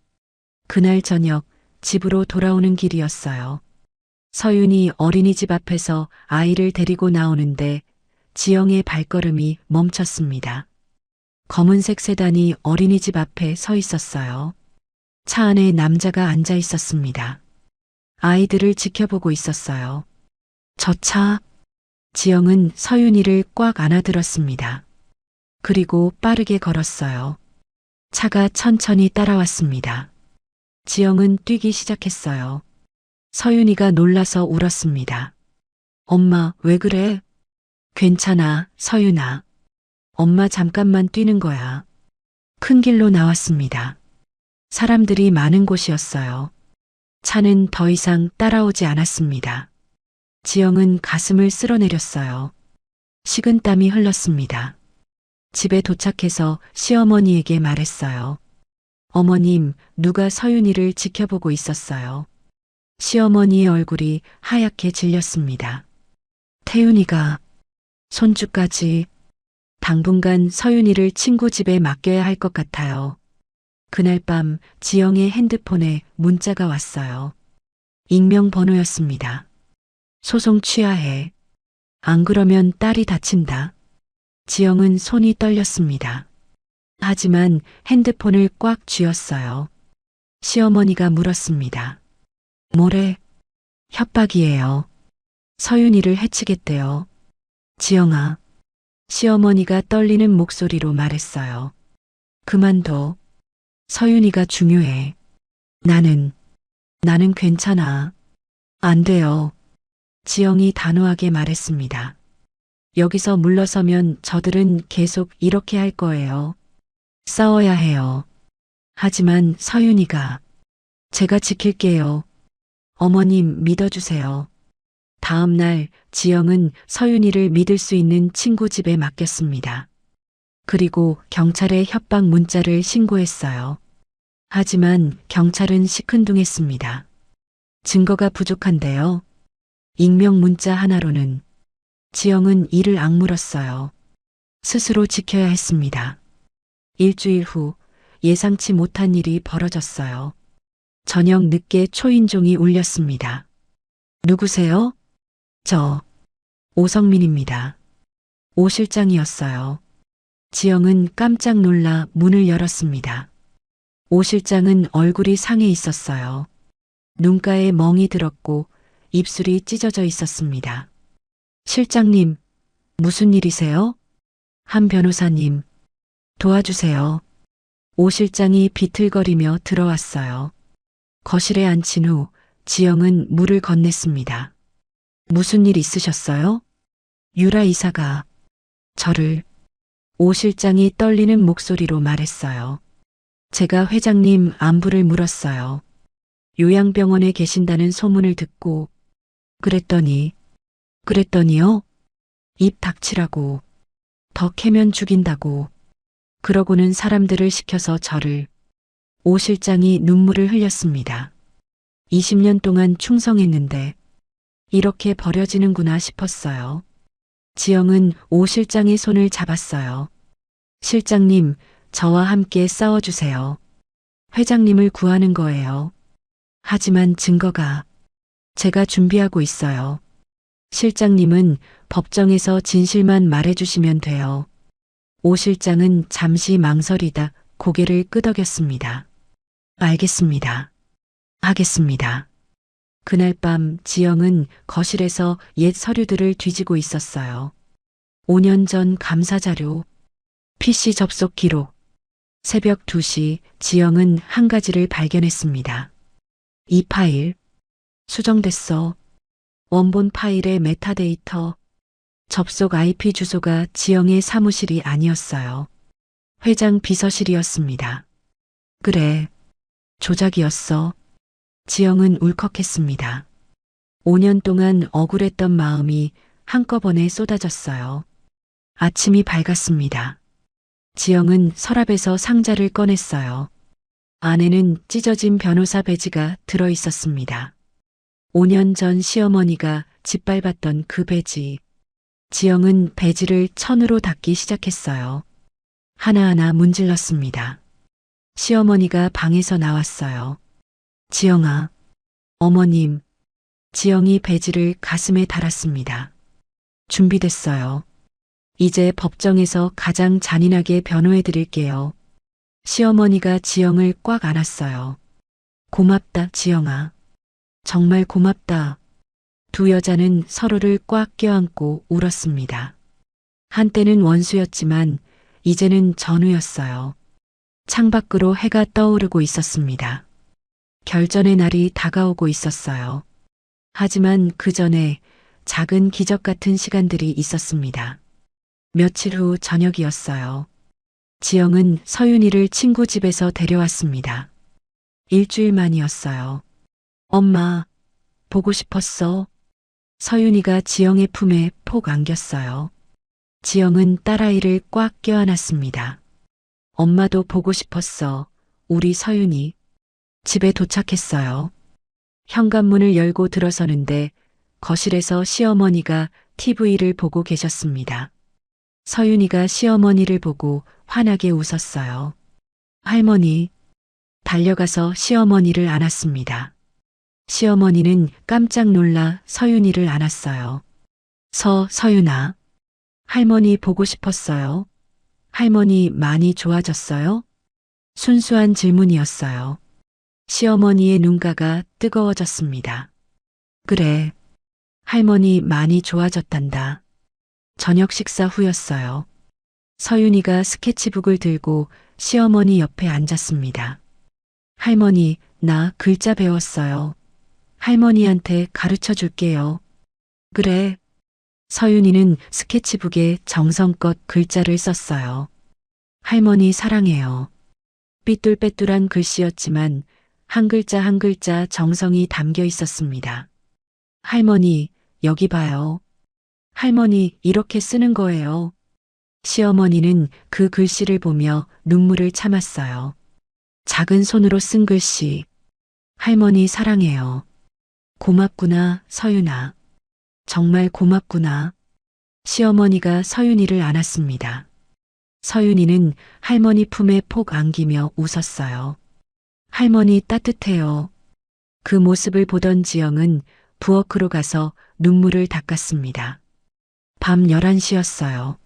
Speaker 3: 그날 저녁 집으로 돌아오는 길이었어요. 서윤이 어린이집 앞에서 아이를 데리고 나오는데 지영의 발걸음이 멈췄습니다. 검은색 세단이 어린이집 앞에 서 있었어요. 차 안에 남자가 앉아 있었습니다. 아이들을 지켜보고 있었어요. 저 차, 지영은 서윤이를 꽉 안아들었습니다. 그리고 빠르게 걸었어요. 차가 천천히 따라왔습니다. 지영은 뛰기 시작했어요. 서윤이가 놀라서 울었습니다. 엄마, 왜 그래? 괜찮아, 서윤아. 엄마 잠깐만 뛰는 거야. 큰 길로 나왔습니다. 사람들이 많은 곳이었어요. 차는 더 이상 따라오지 않았습니다. 지영은 가슴을 쓸어내렸어요. 식은땀이 흘렀습니다. 집에 도착해서 시어머니에게 말했어요. 어머님, 누가 서윤이를 지켜보고 있었어요. 시어머니의 얼굴이 하얗게 질렸습니다. 태윤이가 손주까지 당분간 서윤이를 친구 집에 맡겨야 할 것 같아요. 그날 밤 지영의 핸드폰에 문자가 왔어요. 익명 번호였습니다. 소송 취하해. 안 그러면 딸이 다친다. 지영은 손이 떨렸습니다. 하지만 핸드폰을 꽉 쥐었어요. 시어머니가 물었습니다. 뭐래? 협박이에요. 서윤이를 해치겠대요. 지영아. 시어머니가 떨리는 목소리로 말했어요. 그만둬. 서윤이가 중요해. 나는 괜찮아. 안 돼요. 지영이 단호하게 말했습니다. 여기서 물러서면 저들은 계속 이렇게 할 거예요. 싸워야 해요. 하지만 서윤이가 제가 지킬게요. 어머님 믿어주세요. 다음 날 지영은 서윤이를 믿을 수 있는 친구 집에 맡겼습니다. 그리고 경찰에 협박 문자를 신고했어요. 하지만 경찰은 시큰둥했습니다. 증거가 부족한데요. 익명 문자 하나로는 지영은 이를 악물었어요. 스스로 지켜야 했습니다. 일주일 후 예상치 못한 일이 벌어졌어요. 저녁 늦게 초인종이 울렸습니다. 누구세요? 저 오성민입니다. 오 실장이었어요. 지영은 깜짝 놀라 문을 열었습니다. 오 실장은 얼굴이 상해 있었어요. 눈가에 멍이 들었고 입술이 찢어져 있었습니다. 실장님, 무슨 일이세요? 한 변호사님, 도와주세요. 오 실장이 비틀거리며 들어왔어요. 거실에 앉힌 후 지영은 물을 건넸습니다. 무슨 일 있으셨어요? 유라 이사가 저를 오 실장이 떨리는 목소리로 말했어요. 제가 회장님 안부를 물었어요. 요양병원에 계신다는 소문을 듣고 그랬더니요? 입 닥치라고 더 캐면 죽인다고 그러고는 사람들을 시켜서 저를 오 실장이 눈물을 흘렸습니다. 20년 동안 충성했는데 이렇게 버려지는구나 싶었어요. 지영은 오 실장의 손을 잡았어요. 실장님, 저와 함께 싸워주세요. 회장님을 구하는 거예요. 하지만 증거가 제가 준비하고 있어요. 실장님은 법정에서 진실만 말해주시면 돼요. 오 실장은 잠시 망설이다 고개를 끄덕였습니다. 알겠습니다. 하겠습니다. 그날 밤 지영은 거실에서 옛 서류들을 뒤지고 있었어요. 5년 전 감사자료, PC 접속 기록. 새벽 2시 지영은 한 가지를 발견했습니다. 이 파일, 수정됐어. 원본 파일의 메타데이터, 접속 IP 주소가 지영의 사무실이 아니었어요. 회장 비서실이었습니다. 그래, 조작이었어. 지영은 울컥했습니다. 5년 동안 억울했던 마음이 한꺼번에 쏟아졌어요. 아침이 밝았습니다. 지영은 서랍에서 상자를 꺼냈어요. 안에는 찢어진 변호사 배지가 들어 있었습니다. 5년 전 시어머니가 짓밟았던 그 배지. 지영은 배지를 천으로 닦기 시작했어요. 하나하나 문질렀습니다. 시어머니가 방에서 나왔어요. 지영아, 어머님. 지영이 배지를 가슴에 달았습니다. 준비됐어요. 이제 법정에서 가장 잔인하게 변호해 드릴게요. 시어머니가 지영을 꽉 안았어요. 고맙다, 지영아. 정말 고맙다. 두 여자는 서로를 꽉 껴안고 울었습니다. 한때는 원수였지만 이제는 전우였어요. 창밖으로 해가 떠오르고 있었습니다. 결전의 날이 다가오고 있었어요. 하지만 그 전에 작은 기적 같은 시간들이 있었습니다. 며칠 후 저녁이었어요. 지영은 서윤이를 친구 집에서 데려왔습니다. 일주일 만이었어요. 엄마, 보고 싶었어. 서윤이가 지영의 품에 폭 안겼어요. 지영은 딸아이를 꽉 껴안았습니다. 엄마도 보고 싶었어. 우리 서윤이. 집에 도착했어요. 현관문을 열고 들어서는데 거실에서 시어머니가 TV를 보고 계셨습니다. 서윤이가 시어머니를 보고 환하게 웃었어요. 할머니. 달려가서 시어머니를 안았습니다. 시어머니는 깜짝 놀라 서윤이를 안았어요. 서윤아. 할머니 보고 싶었어요. 할머니 많이 좋아졌어요? 순수한 질문이었어요. 시어머니의 눈가가 뜨거워졌습니다. 그래. 할머니 많이 좋아졌단다. 저녁 식사 후였어요. 서윤이가 스케치북을 들고 시어머니 옆에 앉았습니다. 할머니, 나 글자 배웠어요. 할머니한테 가르쳐 줄게요. 그래. 서윤이는 스케치북에 정성껏 글자를 썼어요. 할머니 사랑해요. 삐뚤빼뚤한 글씨였지만 한 글자 한 글자 정성이 담겨 있었습니다. 할머니, 여기 봐요. 할머니, 이렇게 쓰는 거예요. 시어머니는 그 글씨를 보며 눈물을 참았어요. 작은 손으로 쓴 글씨. 할머니 사랑해요. 고맙구나, 서윤아. 정말 고맙구나. 시어머니가 서윤이를 안았습니다. 서윤이는 할머니 품에 폭 안기며 웃었어요. 할머니 따뜻해요. 그 모습을 보던 지영은 부엌으로 가서 눈물을 닦았습니다. 밤 11시였어요.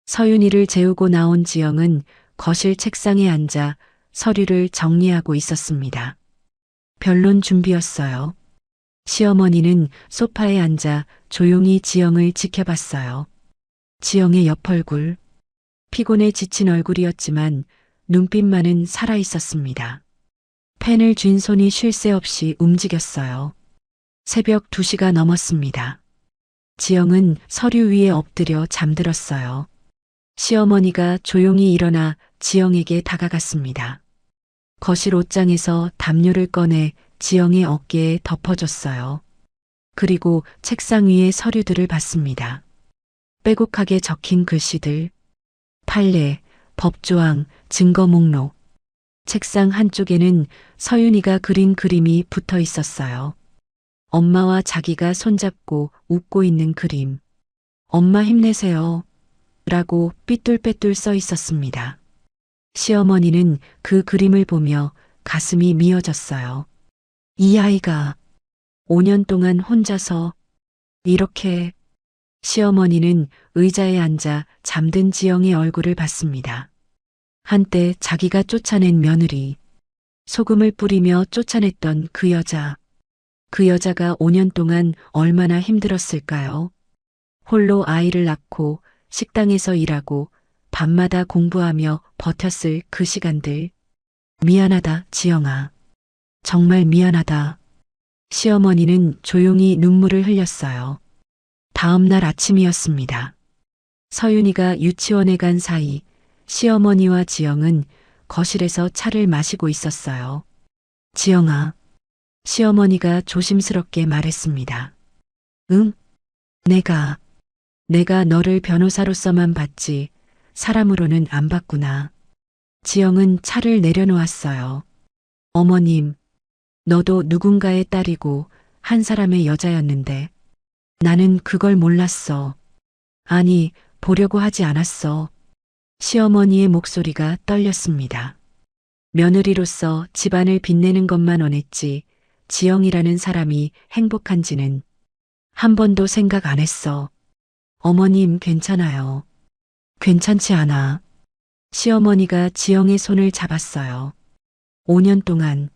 Speaker 3: 서윤이를 재우고 나온 지영은 거실 책상에 앉아 서류를 정리하고 있었습니다. 변론 준비였어요. 시어머니는 소파에 앉아 조용히 지영을 지켜봤어요. 지영의 옆 얼굴. 피곤에 지친 얼굴이었지만 눈빛만은 살아있었습니다. 펜을 쥔 손이 쉴 새 없이 움직였어요. 새벽 2시가 넘었습니다. 지영은 서류 위에 엎드려 잠들었어요. 시어머니가 조용히 일어나 지영에게 다가갔습니다. 거실 옷장에서 담요를 꺼내 지영의 어깨에 덮어줬어요. 그리고 책상 위에 서류들을 봤습니다. 빼곡하게 적힌 글씨들, 판례, 법조항, 증거 목록. 책상 한쪽에는 서윤이가 그린 그림이 붙어 있었어요. 엄마와 자기가 손잡고 웃고 있는 그림. 엄마 힘내세요. 라고 삐뚤빼뚤 써 있었습니다. 시어머니는 그 그림을 보며 가슴이 미어졌어요. 이 아이가 5년 동안 혼자서 이렇게. 시어머니는 의자에 앉아 잠든 지영의 얼굴을 봤습니다. 한때 자기가 쫓아낸 며느리, 소금을 뿌리며 쫓아냈던 그 여자. 그 여자가 5년 동안 얼마나 힘들었을까요? 홀로 아이를 낳고 식당에서 일하고 밤마다 공부하며 버텼을 그 시간들. 미안하다, 지영아. 정말 미안하다. 시어머니는 조용히 눈물을 흘렸어요. 다음 날 아침이었습니다. 서윤이가 유치원에 간 사이 시어머니와 지영은 거실에서 차를 마시고 있었어요. 지영아. 시어머니가 조심스럽게 말했습니다. 응? 내가 너를 변호사로서만 봤지 사람으로는 안 봤구나. 지영은 차를 내려놓았어요. 어머님, 너도 누군가의 딸이고 한 사람의 여자였는데 나는 그걸 몰랐어. 아니, 보려고 하지 않았어. 시어머니의 목소리가 떨렸습니다. 며느리로서 집안을 빛내는 것만 원했지 지영이라는 사람이 행복한지는 한 번도 생각 안 했어. 어머님 괜찮아요. 괜찮지 않아. 시어머니가 지영의 손을 잡았어요. 5년 동안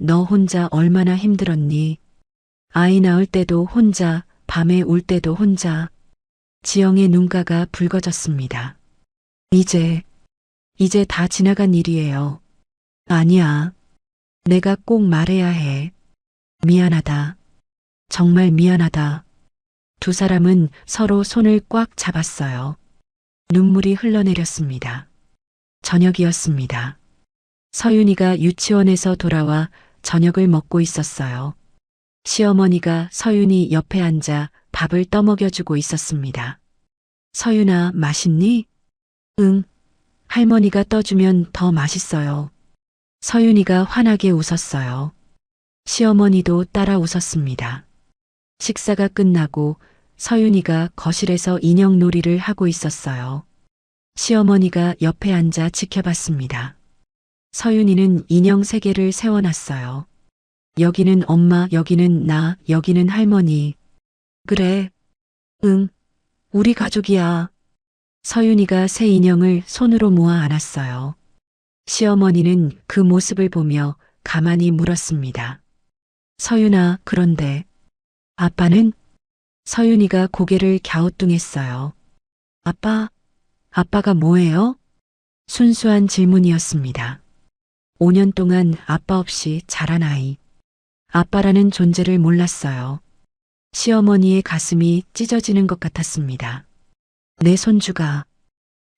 Speaker 3: 너 혼자 얼마나 힘들었니? 아이 낳을 때도 혼자, 밤에 울 때도 혼자. 지영의 눈가가 붉어졌습니다. 이제 다 지나간 일이에요. 아니야. 내가 꼭 말해야 해. 미안하다. 정말 미안하다. 두 사람은 서로 손을 꽉 잡았어요. 눈물이 흘러내렸습니다. 저녁이었습니다. 서윤이가 유치원에서 돌아와 저녁을 먹고 있었어요. 시어머니가 서윤이 옆에 앉아 밥을 떠먹여주고 있었습니다. 서윤아, 맛있니? 응. 할머니가 떠주면 더 맛있어요. 서윤이가 환하게 웃었어요. 시어머니도 따라 웃었습니다. 식사가 끝나고 서윤이가 거실에서 인형 놀이를 하고 있었어요. 시어머니가 옆에 앉아 지켜봤습니다. 서윤이는 인형 3개를 세워놨어요. 여기는 엄마, 여기는 나, 여기는 할머니. 그래. 응. 우리 가족이야. 서윤이가 새 인형을 손으로 모아 안았어요. 시어머니는 그 모습을 보며 가만히 물었습니다. 서윤아, 그런데 아빠는? 서윤이가 고개를 갸우뚱했어요. 아빠가 뭐예요? 순수한 질문이었습니다. 5년 동안 아빠 없이 자란 아이. 아빠라는 존재를 몰랐어요. 시어머니의 가슴이 찢어지는 것 같았습니다. 내 손주가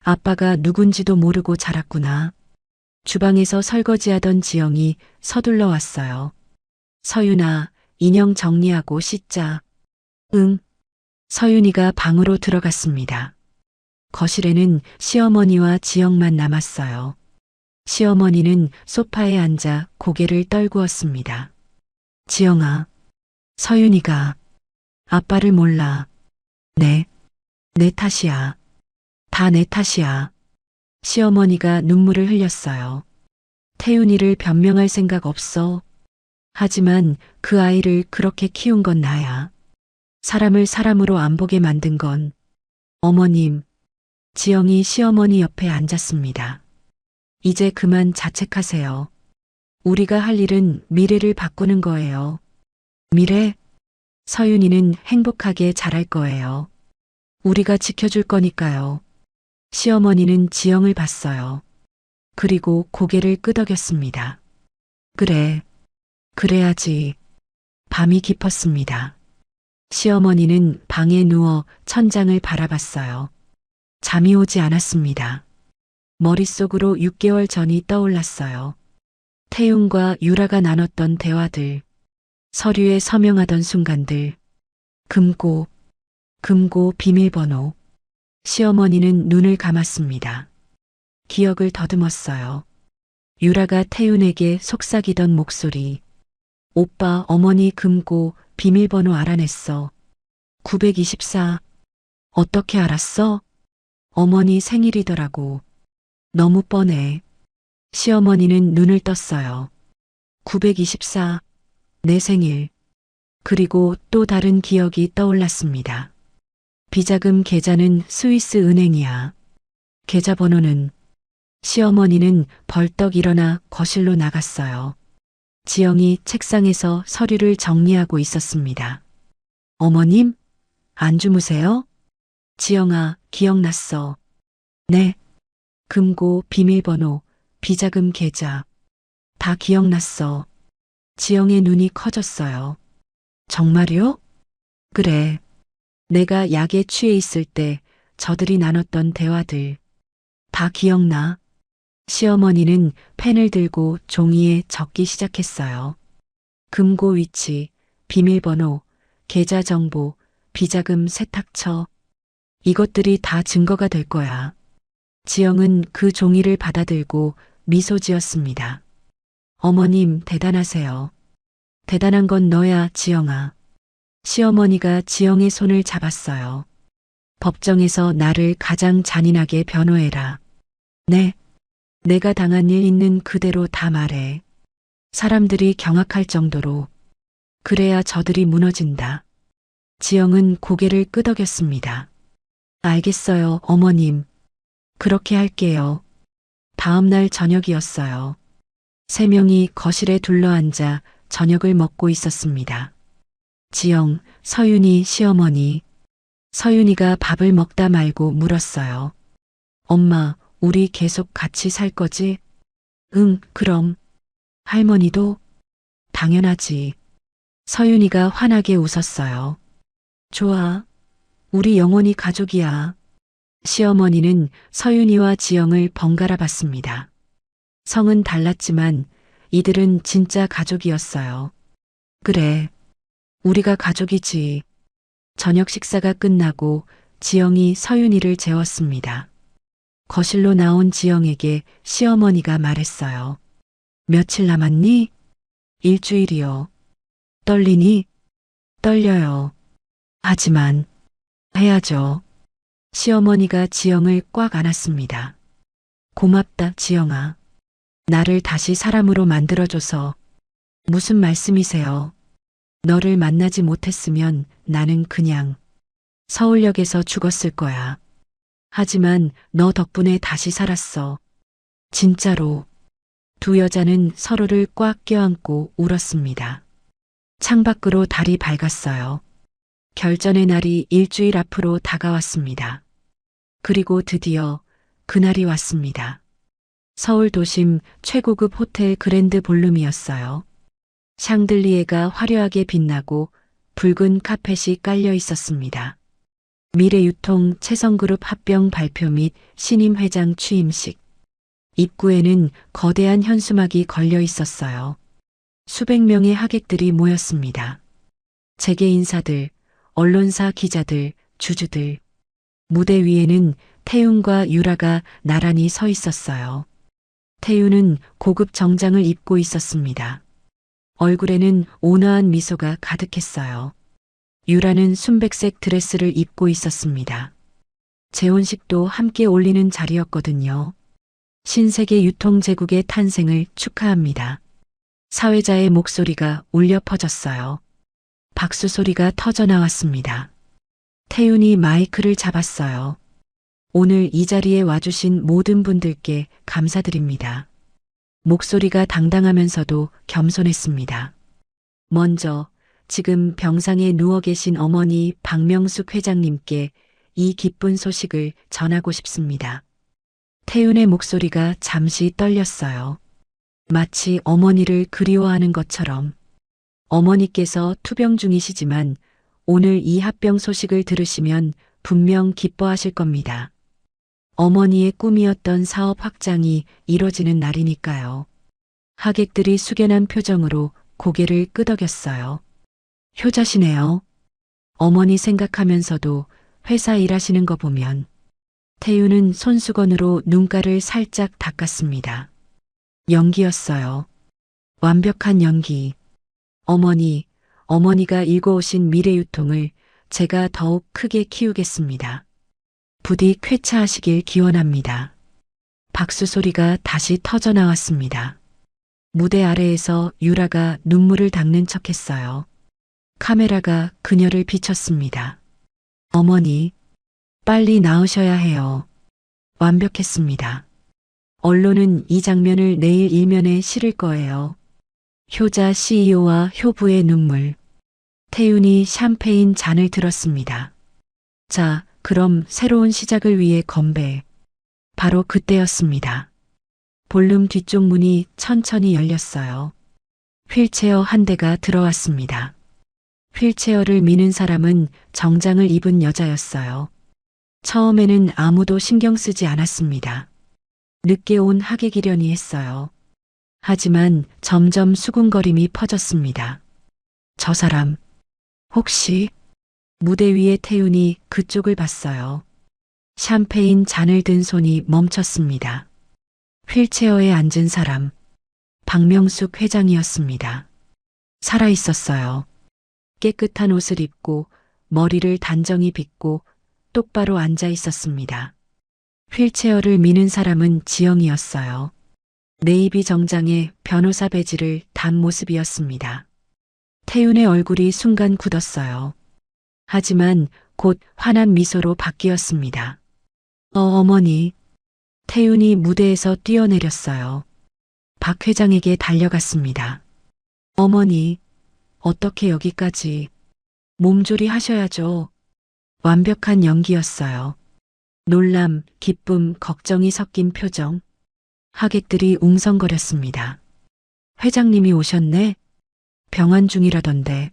Speaker 3: 아빠가 누군지도 모르고 자랐구나. 주방에서 설거지하던 지영이 서둘러 왔어요. 서윤아, 인형 정리하고 씻자. 응. 서윤이가 방으로 들어갔습니다. 거실에는 시어머니와 지영만 남았어요. 시어머니는 소파에 앉아 고개를 떨구었습니다. 지영아, 서윤이가 아빠를 몰라. 내 탓이야. 다 내 탓이야. 시어머니가 눈물을 흘렸어요. 태윤이를 변명할 생각 없어. 하지만 그 아이를 그렇게 키운 건 나야. 사람을 사람으로 안 보게 만든 건 어머님. 지영이 시어머니 옆에 앉았습니다. 이제 그만 자책하세요. 우리가 할 일은 미래를 바꾸는 거예요. 미래? 서윤이는 행복하게 자랄 거예요. 우리가 지켜줄 거니까요. 시어머니는 지영을 봤어요. 그리고 고개를 끄덕였습니다. 그래, 그래야지. 밤이 깊었습니다. 시어머니는 방에 누워 천장을 바라봤어요. 잠이 오지 않았습니다. 머릿속으로 6개월 전이 떠올랐어요. 태윤과 유라가 나눴던 대화들, 서류에 서명하던 순간들, 금고 비밀번호. 시어머니는 눈을 감았습니다. 기억을 더듬었어요. 유라가 태윤에게 속삭이던 목소리. 오빠, 어머니 금고 비밀번호 알아냈어. 924. 어떻게 알았어? 어머니 생일이더라고. 너무 뻔해. 시어머니는 눈을 떴어요. 924. 내 생일. 그리고 또 다른 기억이 떠올랐습니다. 비자금 계좌는 스위스 은행이야. 계좌번호는. 시어머니는 벌떡 일어나 거실로 나갔어요. 지영이 책상에서 서류를 정리하고 있었습니다. 어머님? 안 주무세요? 지영아, 기억났어. 네. 금고 비밀번호, 비자금 계좌. 다 기억났어. 지영의 눈이 커졌어요. 정말요? 그래. 내가 약에 취해 있을 때 저들이 나눴던 대화들. 다 기억나. 시어머니는 펜을 들고 종이에 적기 시작했어요. 금고 위치, 비밀번호, 계좌 정보, 비자금 세탁처. 이것들이 다 증거가 될 거야. 지영은 그 종이를 받아들고 미소 지었습니다. 어머님, 대단하세요. 대단한 건 너야, 지영아. 시어머니가 지영의 손을 잡았어요. 법정에서 나를 가장 잔인하게 변호해라. 네. 내가 당한 일 있는 그대로 다 말해. 사람들이 경악할 정도로. 그래야 저들이 무너진다. 지영은 고개를 끄덕였습니다. 알겠어요, 어머님. 그렇게 할게요. 다음 날 저녁이었어요. 3명이 거실에 둘러앉아 저녁을 먹고 있었습니다. 지영, 서윤이 시어머니. 서윤이가 밥을 먹다 말고 물었어요. 엄마, 우리 계속 같이 살 거지? 응, 그럼. 할머니도? 당연하지. 서윤이가 환하게 웃었어요. 좋아. 우리 영원히 가족이야. 시어머니는 서윤이와 지영을 번갈아 봤습니다. 성은 달랐지만 이들은 진짜 가족이었어요. 그래. 우리가 가족이지. 저녁 식사가 끝나고 지영이 서윤이를 재웠습니다. 거실로 나온 지영에게 시어머니가 말했어요. 며칠 남았니? 일주일이요. 떨리니? 떨려요. 하지만 해야죠. 시어머니가 지영을 꽉 안았습니다. 고맙다, 지영아. 나를 다시 사람으로 만들어줘서. 무슨 말씀이세요? 너를 만나지 못했으면 나는 그냥 서울역에서 죽었을 거야. 하지만 너 덕분에 다시 살았어. 진짜로. 두 여자는 서로를 꽉 껴안고 울었습니다. 창밖으로 달이 밝았어요. 결전의 날이 일주일 앞으로 다가왔습니다. 그리고 드디어 그날이 왔습니다. 서울 도심 최고급 호텔 그랜드 볼룸이었어요. 샹들리에가 화려하게 빛나고 붉은 카펫이 깔려 있었습니다. 미래유통 채성그룹 합병 발표 및 신임 회장 취임식. 입구에는 거대한 현수막이 걸려 있었어요. 수백 명의 하객들이 모였습니다. 재계 인사들, 언론사 기자들, 주주들. 무대 위에는 태윤과 유라가 나란히 서 있었어요. 태윤은 고급 정장을 입고 있었습니다. 얼굴에는 온화한 미소가 가득했어요. 유라는 순백색 드레스를 입고 있었습니다. 재혼식도 함께 올리는 자리였거든요. 신세계 유통제국의 탄생을 축하합니다. 사회자의 목소리가 울려 퍼졌어요. 박수 소리가 터져 나왔습니다. 태윤이 마이크를 잡았어요. 오늘 이 자리에 와주신 모든 분들께 감사드립니다. 목소리가 당당하면서도 겸손했습니다. 먼저 지금 병상에 누워 계신 어머니 박명숙 회장님께 이 기쁜 소식을 전하고 싶습니다. 태윤의 목소리가 잠시 떨렸어요. 마치 어머니를 그리워하는 것처럼. 어머니께서 투병 중이시지만 오늘 이 합병 소식을 들으시면 분명 기뻐하실 겁니다. 어머니의 꿈이었던 사업 확장이 이뤄지는 날이니까요. 하객들이 숙연한 표정으로 고개를 끄덕였어요. 효자시네요. 어머니 생각하면서도 회사 일하시는 거 보면. 태유는 손수건으로 눈가를 살짝 닦았습니다. 연기였어요. 완벽한 연기. 어머니가 일궈오신 미래유통을 제가 더욱 크게 키우겠습니다. 부디 쾌차하시길 기원합니다. 박수 소리가 다시 터져 나왔습니다. 무대 아래에서 유라가 눈물을 닦는 척했어요. 카메라가 그녀를 비췄습니다. 어머니, 빨리 나으셔야 해요. 완벽했습니다. 언론은 이 장면을 내일 일면에 실을 거예요. 효자 CEO와 효부의 눈물. 태윤이 샴페인 잔을 들었습니다. 자, 그럼 새로운 시작을 위해 건배. 바로 그때였습니다. 볼룸 뒤쪽 문이 천천히 열렸어요. 휠체어 한 대가 들어왔습니다. 휠체어를 미는 사람은 정장을 입은 여자였어요. 처음에는 아무도 신경 쓰지 않았습니다. 늦게 온 하객이려니 했어요. 하지만 점점 수군거림이 퍼졌습니다. 저 사람, 혹시? 무대 위에 태윤이 그쪽을 봤어요. 샴페인 잔을 든 손이 멈췄습니다. 휠체어에 앉은 사람, 박명숙 회장이었습니다. 살아 있었어요. 깨끗한 옷을 입고 머리를 단정히 빗고 똑바로 앉아 있었습니다. 휠체어를 미는 사람은 지영이었어요. 네이비 정장에 변호사 배지를 단 모습이었습니다. 태윤의 얼굴이 순간 굳었어요. 하지만 곧 환한 미소로 바뀌었습니다. 어머니. 태윤이 무대에서 뛰어내렸어요. 박 회장에게 달려갔습니다. 어머니, 어떻게 여기까지? 몸조리 하셔야죠. 완벽한 연기였어요. 놀람, 기쁨, 걱정이 섞인 표정. 하객들이 웅성거렸습니다. 회장님이 오셨네? 병원 중이라던데.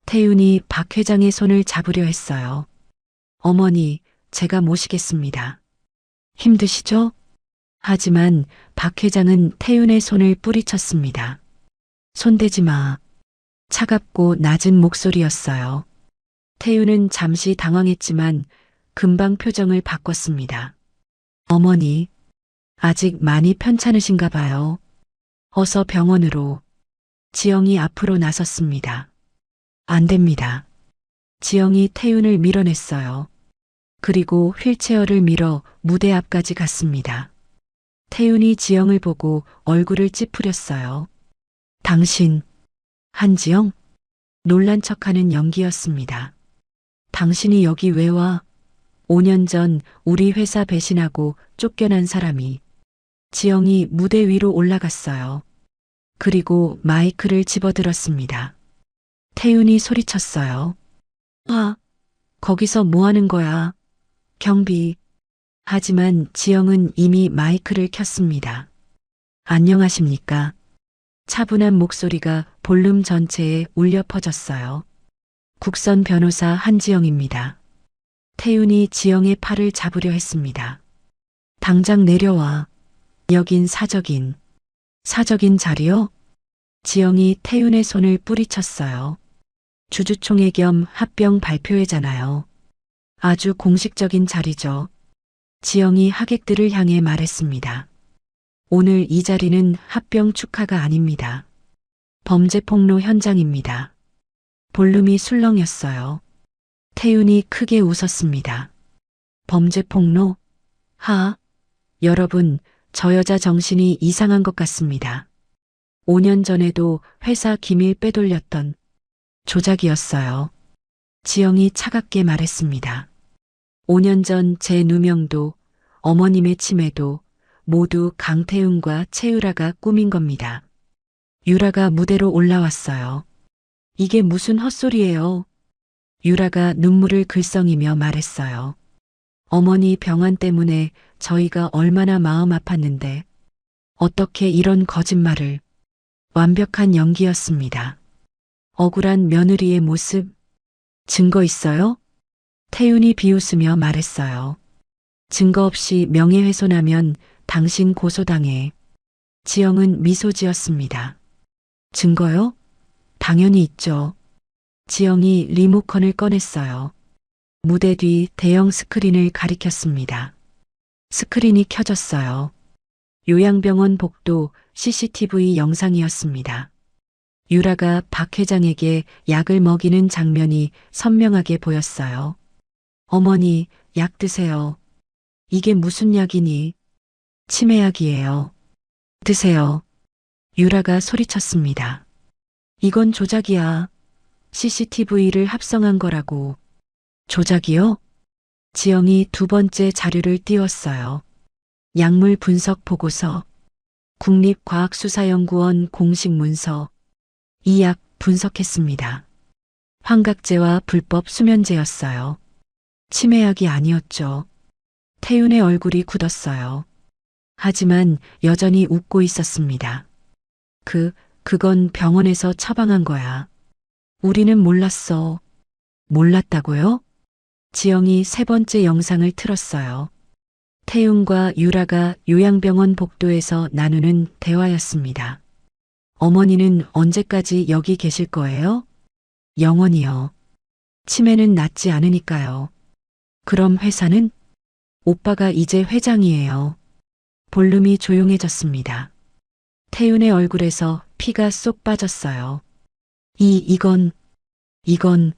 Speaker 3: 태윤이 박 회장의 손을 잡으려 했어요. 어머니, 제가 모시겠습니다. 힘드시죠? 하지만 박 회장은 태윤의 손을 뿌리쳤습니다. 손대지 마. 차갑고 낮은 목소리였어요. 태윤은 잠시 당황했지만 금방 표정을 바꿨습니다. 어머니, 아직 많이 편찮으신가 봐요. 어서 병원으로. 지영이 앞으로 나섰습니다. 안 됩니다. 지영이 태윤을 밀어냈어요. 그리고 휠체어를 밀어 무대 앞까지 갔습니다. 태윤이 지영을 보고 얼굴을 찌푸렸어요. 당신, 한지영? 놀란 척하는 연기였습니다. 당신이 여기 왜 와? 5년 전 우리 회사 배신하고 쫓겨난 사람이. 지영이 무대 위로 올라갔어요. 그리고 마이크를 집어들었습니다. 태윤이 소리쳤어요. 거기서 뭐 하는 거야? 경비. 하지만 지영은 이미 마이크를 켰습니다. 안녕하십니까? 차분한 목소리가 볼룸 전체에 울려 퍼졌어요. 국선 변호사 한지영입니다. 태윤이 지영의 팔을 잡으려 했습니다. 당장 내려와. 여긴 사적인. 사적인 자리요? 지영이 태윤의 손을 뿌리쳤어요. 주주총회 겸 합병 발표회잖아요. 아주 공식적인 자리죠. 지영이 하객들을 향해 말했습니다. 오늘 이 자리는 합병 축하가 아닙니다. 범죄 폭로 현장입니다. 볼륨이 술렁였어요. 태윤이 크게 웃었습니다. 범죄 폭로? 여러분, 저 여자 정신이 이상한 것 같습니다. 5년 전에도 회사 기밀 빼돌렸던 조작이었어요. 지영이 차갑게 말했습니다. 5년 전 제 누명도 어머님의 치매도 모두 강태윤과 채유라가 꾸민 겁니다. 유라가 무대로 올라왔어요. 이게 무슨 헛소리예요? 유라가 눈물을 글썽이며 말했어요. 어머니 병환 때문에 저희가 얼마나 마음 아팠는데 어떻게 이런 거짓말을. 완벽한 연기였습니다. 억울한 며느리의 모습. 증거 있어요? 태윤이 비웃으며 말했어요. 증거 없이 명예훼손하면 당신 고소당해. 지영은 미소 지었습니다. 증거요? 당연히 있죠. 지영이 리모컨을 꺼냈어요. 무대 뒤 대형 스크린을 가리켰습니다. 스크린이 켜졌어요. 요양병원 복도 CCTV 영상이었습니다. 유라가 박 회장에게 약을 먹이는 장면이 선명하게 보였어요. 어머니, 약 드세요. 이게 무슨 약이니? 치매약이에요. 드세요. 유라가 소리쳤습니다. 이건 조작이야. CCTV를 합성한 거라고. 조작이요? 지영이 두 번째 자료를 띄웠어요. 약물 분석 보고서, 국립과학수사연구원 공식 문서, 이 약 분석했습니다. 환각제와 불법 수면제였어요. 치매약이 아니었죠. 태윤의 얼굴이 굳었어요. 하지만 여전히 웃고 있었습니다. 그건 병원에서 처방한 거야. 우리는 몰랐어. 몰랐다고요? 지영이 세 번째 영상을 틀었어요. 태윤과 유라가 요양병원 복도에서 나누는 대화였습니다. 어머니는 언제까지 여기 계실 거예요? 영원히요. 치매는 낫지 않으니까요. 그럼 회사는? 오빠가 이제 회장이에요. 볼륨이 조용해졌습니다. 태윤의 얼굴에서 피가 쏙 빠졌어요. 이건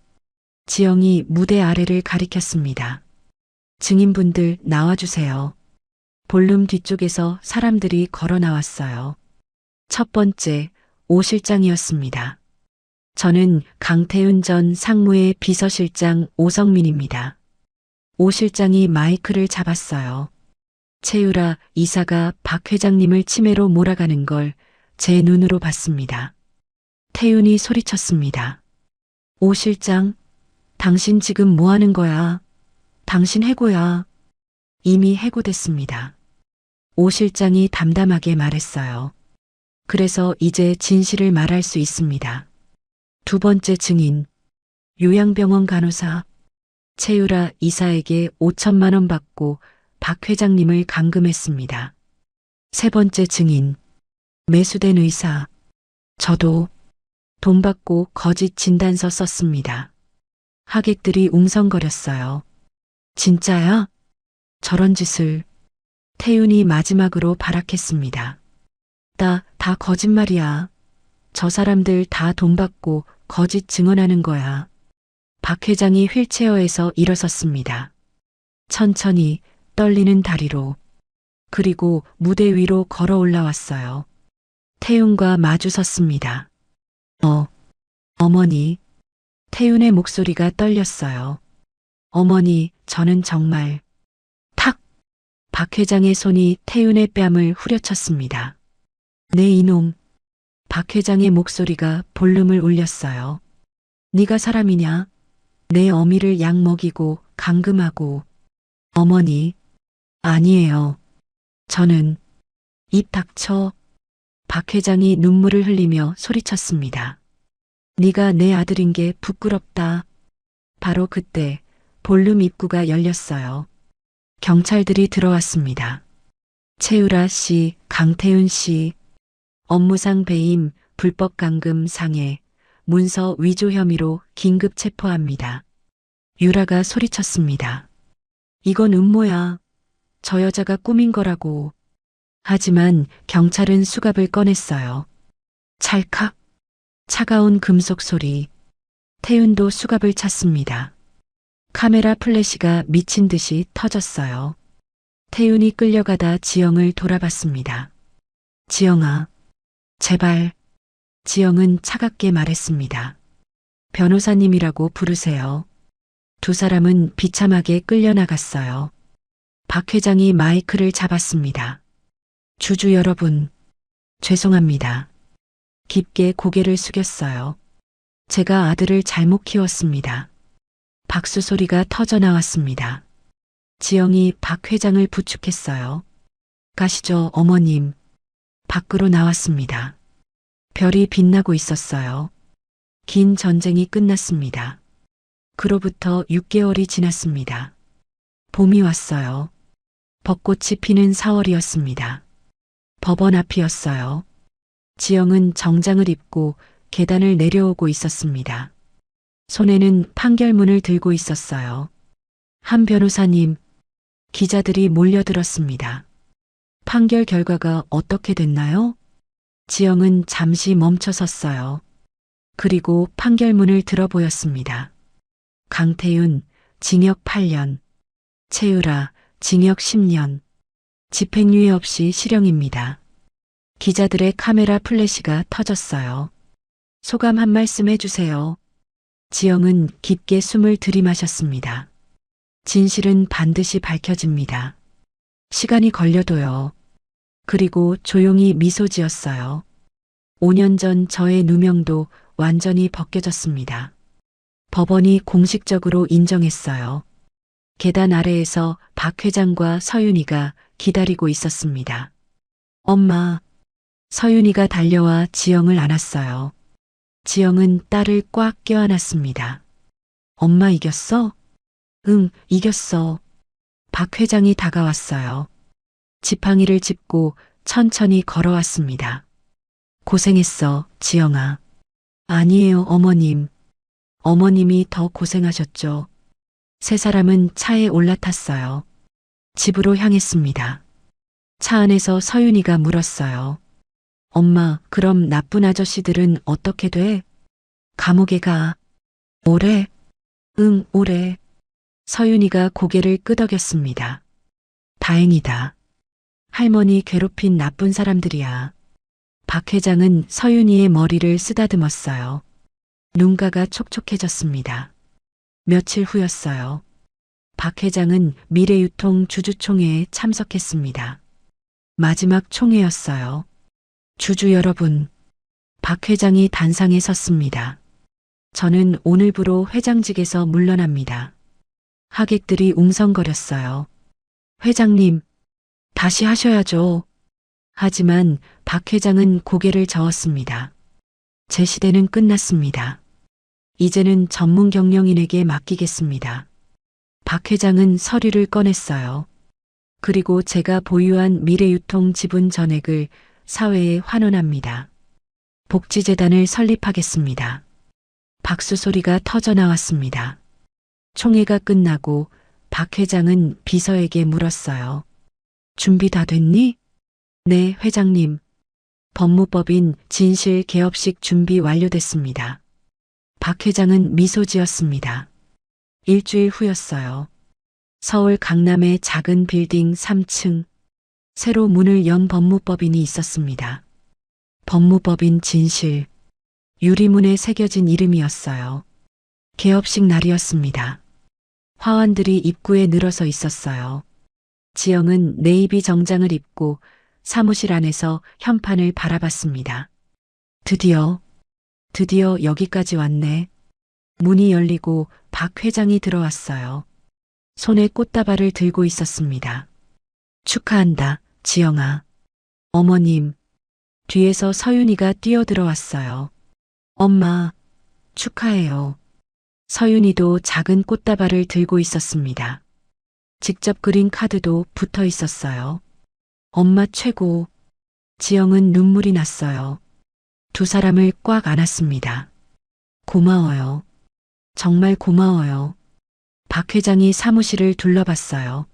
Speaker 3: 지영이 무대 아래를 가리켰습니다. 증인분들 나와주세요. 볼륨 뒤쪽에서 사람들이 걸어 나왔어요. 첫 번째, 오 실장이었습니다. 저는 강태윤 전 상무의 비서실장 오성민입니다. 오 실장이 마이크를 잡았어요. 최유라 이사가 박 회장님을 치매로 몰아가는 걸 제 눈으로 봤습니다. 태윤이 소리쳤습니다. 오 실장, 당신 지금 뭐 하는 거야? 당신 해고야. 이미 해고됐습니다. 오 실장이 담담하게 말했어요. 그래서 이제 진실을 말할 수 있습니다. 두 번째 증인, 요양병원 간호사, 최유라 이사에게 5천만 원 받고 박 회장님을 감금했습니다. 세 번째 증인, 매수된 의사, 저도 돈 받고 거짓 진단서 썼습니다. 하객들이 웅성거렸어요. 진짜야? 저런 짓을. 태윤이 마지막으로 발악했습니다. 다 거짓말이야. 저 사람들 다 돈 받고 거짓 증언하는 거야. 박 회장이 휠체어에서 일어섰습니다. 천천히 떨리는 다리로. 그리고 무대 위로 걸어 올라왔어요. 태윤과 마주 섰습니다. 어머니. 태윤의 목소리가 떨렸어요. 어머니, 저는 정말. 탁! 박 회장의 손이 태윤의 뺨을 후려쳤습니다. 네 이놈. 박 회장의 목소리가 볼륨을 울렸어요. 네가 사람이냐? 내 어미를 약 먹이고 감금하고. 어머니. 아니에요. 저는. 입 닥쳐. 박 회장이 눈물을 흘리며 소리쳤습니다. 네가 내 아들인 게 부끄럽다. 바로 그때 볼륨 입구가 열렸어요. 경찰들이 들어왔습니다. 최유라 씨, 강태윤 씨, 업무상 배임, 불법 감금 상해, 문서 위조 혐의로 긴급 체포합니다. 유라가 소리쳤습니다. 이건 음모야. 저 여자가 꾸민 거라고. 하지만 경찰은 수갑을 꺼냈어요. 찰칵. 차가운 금속 소리. 태윤도 수갑을 찼습니다. 카메라 플래시가 미친 듯이 터졌어요. 태윤이 끌려가다 지영을 돌아봤습니다. 지영아, 제발. 지영은 차갑게 말했습니다. 변호사님이라고 부르세요. 두 사람은 비참하게 끌려나갔어요. 박 회장이 마이크를 잡았습니다. 주주 여러분, 죄송합니다. 깊게 고개를 숙였어요. 제가 아들을 잘못 키웠습니다. 박수 소리가 터져 나왔습니다. 지영이 박 회장을 부축했어요. 가시죠, 어머님. 밖으로 나왔습니다. 별이 빛나고 있었어요. 긴 전쟁이 끝났습니다. 그로부터 6개월이 지났습니다. 봄이 왔어요. 벚꽃이 피는 4월이었습니다. 법원 앞이었어요. 지영은 정장을 입고 계단을 내려오고 있었습니다. 손에는 판결문을 들고 있었어요. 한 변호사님, 기자들이 몰려들었습니다. 판결 결과가 어떻게 됐나요? 지영은 잠시 멈춰 섰어요. 그리고 판결문을 들어보였습니다. 강태윤, 징역 8년. 최유라, 징역 10년. 집행유예 없이 실형입니다. 기자들의 카메라 플래시가 터졌어요. 소감 한 말씀 해주세요. 지영은 깊게 숨을 들이마셨습니다. 진실은 반드시 밝혀집니다. 시간이 걸려도요. 그리고 조용히 미소 지었어요. 5년 전 저의 누명도 완전히 벗겨졌습니다. 법원이 공식적으로 인정했어요. 계단 아래에서 박 회장과 서윤이가 기다리고 있었습니다. 엄마, 서윤이가 달려와 지영을 안았어요. 지영은 딸을 꽉 껴안았습니다. 엄마 이겼어? 응, 이겼어. 박 회장이 다가왔어요. 지팡이를 짚고 천천히 걸어왔습니다. 고생했어, 지영아. 아니에요, 어머님. 어머님이 더 고생하셨죠. 세 사람은 차에 올라탔어요. 집으로 향했습니다. 차 안에서 서윤이가 물었어요. 엄마, 그럼 나쁜 아저씨들은 어떻게 돼? 감옥에 가. 오래? 응, 오래. 서윤이가 고개를 끄덕였습니다. 다행이다. 할머니 괴롭힌 나쁜 사람들이야. 박 회장은 서윤이의 머리를 쓰다듬었어요. 눈가가 촉촉해졌습니다. 며칠 후였어요. 박 회장은 미래유통 주주총회에 참석했습니다. 마지막 총회였어요. 주주 여러분, 박 회장이 단상에 섰습니다. 저는 오늘부로 회장직에서 물러납니다. 하객들이 웅성거렸어요. 회장님, 다시 하셔야죠. 하지만 박 회장은 고개를 저었습니다. 제 시대는 끝났습니다. 이제는 전문 경영인에게 맡기겠습니다. 박 회장은 서류를 꺼냈어요. 그리고 제가 보유한 미래유통 지분 전액을 사회에 환원합니다. 복지재단을 설립하겠습니다. 박수 소리가 터져 나왔습니다. 총회가 끝나고 박 회장은 비서에게 물었어요. 준비 다 됐니? 네, 회장님. 법무법인 진실 개업식 준비 완료됐습니다. 박 회장은 미소 지었습니다. 일주일 후였어요. 서울 강남의 작은 빌딩 3층. 새로 문을 연 법무법인이 있었습니다. 법무법인 진실. 유리문에 새겨진 이름이었어요. 개업식 날이었습니다. 화환들이 입구에 늘어서 있었어요. 지영은 네이비 정장을 입고 사무실 안에서 현판을 바라봤습니다. 드디어 여기까지 왔네. 문이 열리고 박 회장이 들어왔어요. 손에 꽃다발을 들고 있었습니다. 축하한다, 지영아. 어머님. 뒤에서 서윤이가 뛰어들어왔어요. 엄마, 축하해요. 서윤이도 작은 꽃다발을 들고 있었습니다. 직접 그린 카드도 붙어 있었어요. 엄마 최고. 지영은 눈물이 났어요. 두 사람을 꽉 안았습니다. 고마워요. 정말 고마워요. 박 회장이 사무실을 둘러봤어요.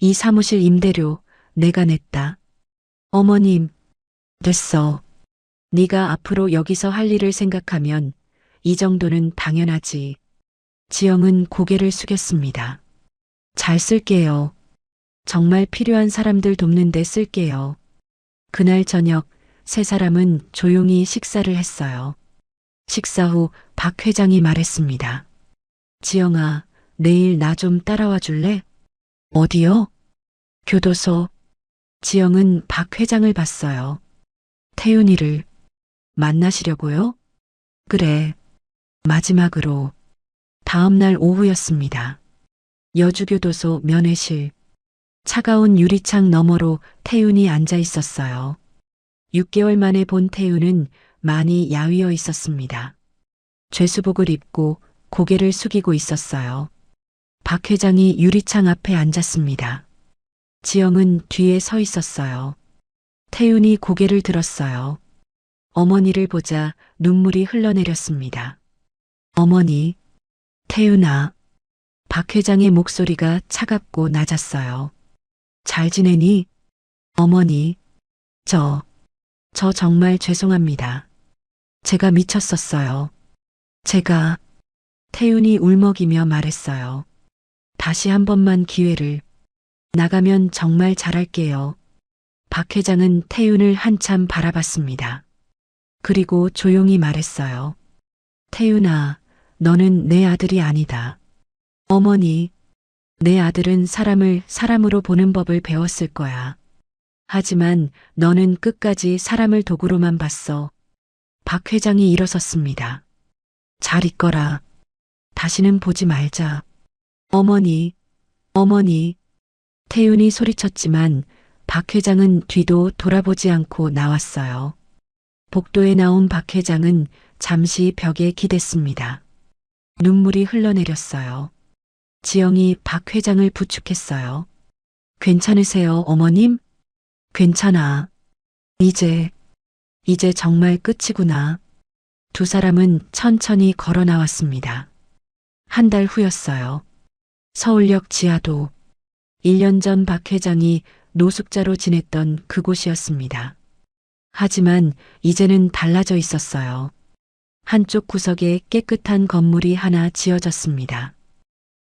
Speaker 3: 이 사무실 임대료 내가 냈다. 어머님, 됐어. 네가 앞으로 여기서 할 일을 생각하면 이 정도는 당연하지. 지영은 고개를 숙였습니다. 잘 쓸게요. 정말 필요한 사람들 돕는 데 쓸게요. 그날 저녁 세 사람은 조용히 식사를 했어요. 식사 후 박 회장이 말했습니다. 지영아, 내일 나 좀 따라와 줄래? 어디요? 교도소. 지영은 박 회장을 봤어요. 태윤이를 만나시려고요? 그래. 마지막으로. 다음 날 오후였습니다. 여주교도소 면회실. 차가운 유리창 너머로 태윤이 앉아 있었어요. 6개월 만에 본 태윤은 많이 야위어 있었습니다. 죄수복을 입고 고개를 숙이고 있었어요. 박 회장이 유리창 앞에 앉았습니다. 지영은 뒤에 서 있었어요. 태윤이 고개를 들었어요. 어머니를 보자 눈물이 흘러내렸습니다. 어머니, 태윤아. 박 회장의 목소리가 차갑고 낮았어요. 잘 지내니? 어머니, 저 정말 죄송합니다. 제가 미쳤었어요. 제가, 태윤이 울먹이며 말했어요. 다시 한 번만 기회를. 나가면 정말 잘할게요. 박 회장은 태윤을 한참 바라봤습니다. 그리고 조용히 말했어요. 태윤아, 너는 내 아들이 아니다. 어머니, 내 아들은 사람을 사람으로 보는 법을 배웠을 거야. 하지만 너는 끝까지 사람을 도구로만 봤어. 박 회장이 일어섰습니다. 잘 있거라. 다시는 보지 말자. 어머니, 어머니. 태윤이 소리쳤지만 박 회장은 뒤도 돌아보지 않고 나왔어요. 복도에 나온 박 회장은 잠시 벽에 기댔습니다. 눈물이 흘러내렸어요. 지영이 박 회장을 부축했어요. 괜찮으세요, 어머님? 괜찮아. 이제 정말 끝이구나. 두 사람은 천천히 걸어 나왔습니다. 한 달 후였어요. 서울역 지하도 1년 전 박 회장이 노숙자로 지냈던 그곳이었습니다. 하지만 이제는 달라져 있었어요. 한쪽 구석에 깨끗한 건물이 하나 지어졌습니다.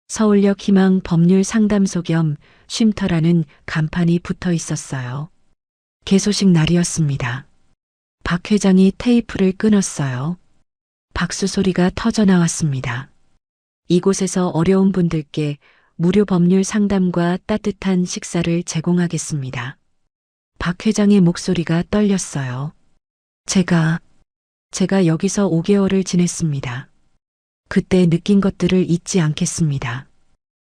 Speaker 3: 서울역 희망 법률 상담소 겸 쉼터라는 간판이 붙어 있었어요. 개소식 날이었습니다. 박 회장이 테이프를 끊었어요. 박수 소리가 터져 나왔습니다. 이곳에서 어려운 분들께 무료 법률 상담과 따뜻한 식사를 제공하겠습니다. 박 회장의 목소리가 떨렸어요. 제가 여기서 5개월을 지냈습니다. 그때 느낀 것들을 잊지 않겠습니다.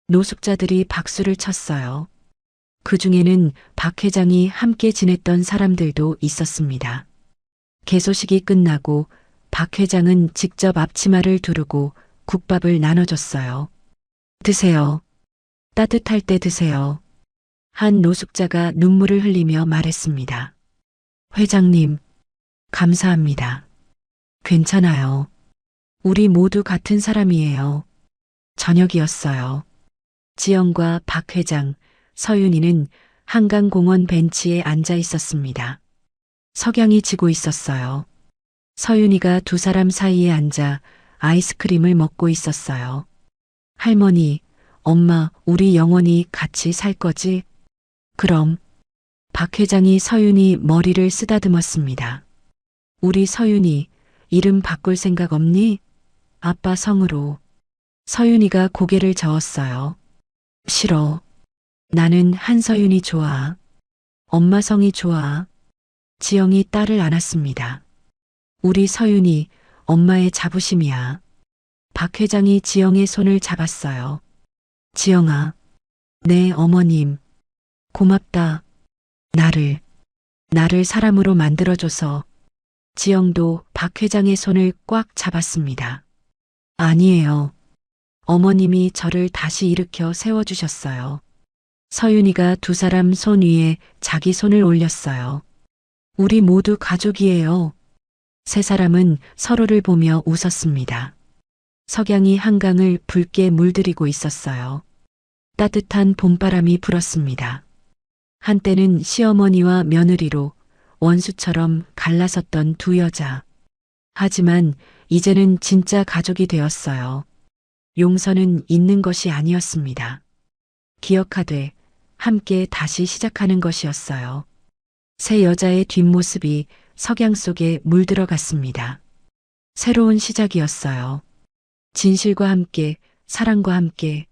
Speaker 3: 노숙자들이 박수를 쳤어요. 그 중에는 박 회장이 함께 지냈던 사람들도 있었습니다. 개소식이 끝나고 박 회장은 직접 앞치마를 두르고 국밥을 나눠줬어요. 드세요. 따뜻할 때 드세요. 한 노숙자가 눈물을 흘리며 말했습니다. 회장님, 감사합니다. 괜찮아요. 우리 모두 같은 사람이에요. 저녁이었어요. 지영과 박 회장, 서윤이는 한강공원 벤치에 앉아 있었습니다. 석양이 지고 있었어요. 서윤이가 두 사람 사이에 앉아 아이스크림을 먹고 있었어요. 할머니, 엄마, 우리 영원히 같이 살 거지? 그럼. 박 회장이 서윤이 머리를 쓰다듬었습니다. 우리 서윤이 이름 바꿀 생각 없니? 아빠 성으로. 서윤이가 고개를 저었어요. 싫어. 나는 한서윤이 좋아. 엄마 성이 좋아. 지영이 딸을 안았습니다. 우리 서윤이 엄마의 자부심이야. 박 회장이 지영의 손을 잡았어요. 지영아, 네 어머님. 고맙다. 나를 사람으로 만들어줘서. 지영도 박 회장의 손을 꽉 잡았습니다. 아니에요. 어머님이 저를 다시 일으켜 세워주셨어요. 서윤이가 두 사람 손 위에 자기 손을 올렸어요. 우리 모두 가족이에요. 세 사람은 서로를 보며 웃었습니다. 석양이 한강을 붉게 물들이고 있었어요. 따뜻한 봄바람이 불었습니다. 한때는 시어머니와 며느리로 원수처럼 갈라섰던 두 여자. 하지만 이제는 진짜 가족이 되었어요. 용서는 있는 것이 아니었습니다. 기억하되 함께 다시 시작하는 것이었어요. 세 여자의 뒷모습이 석양 속에 물들어갔습니다. 새로운 시작이었어요. 진실과 함께, 사랑과 함께,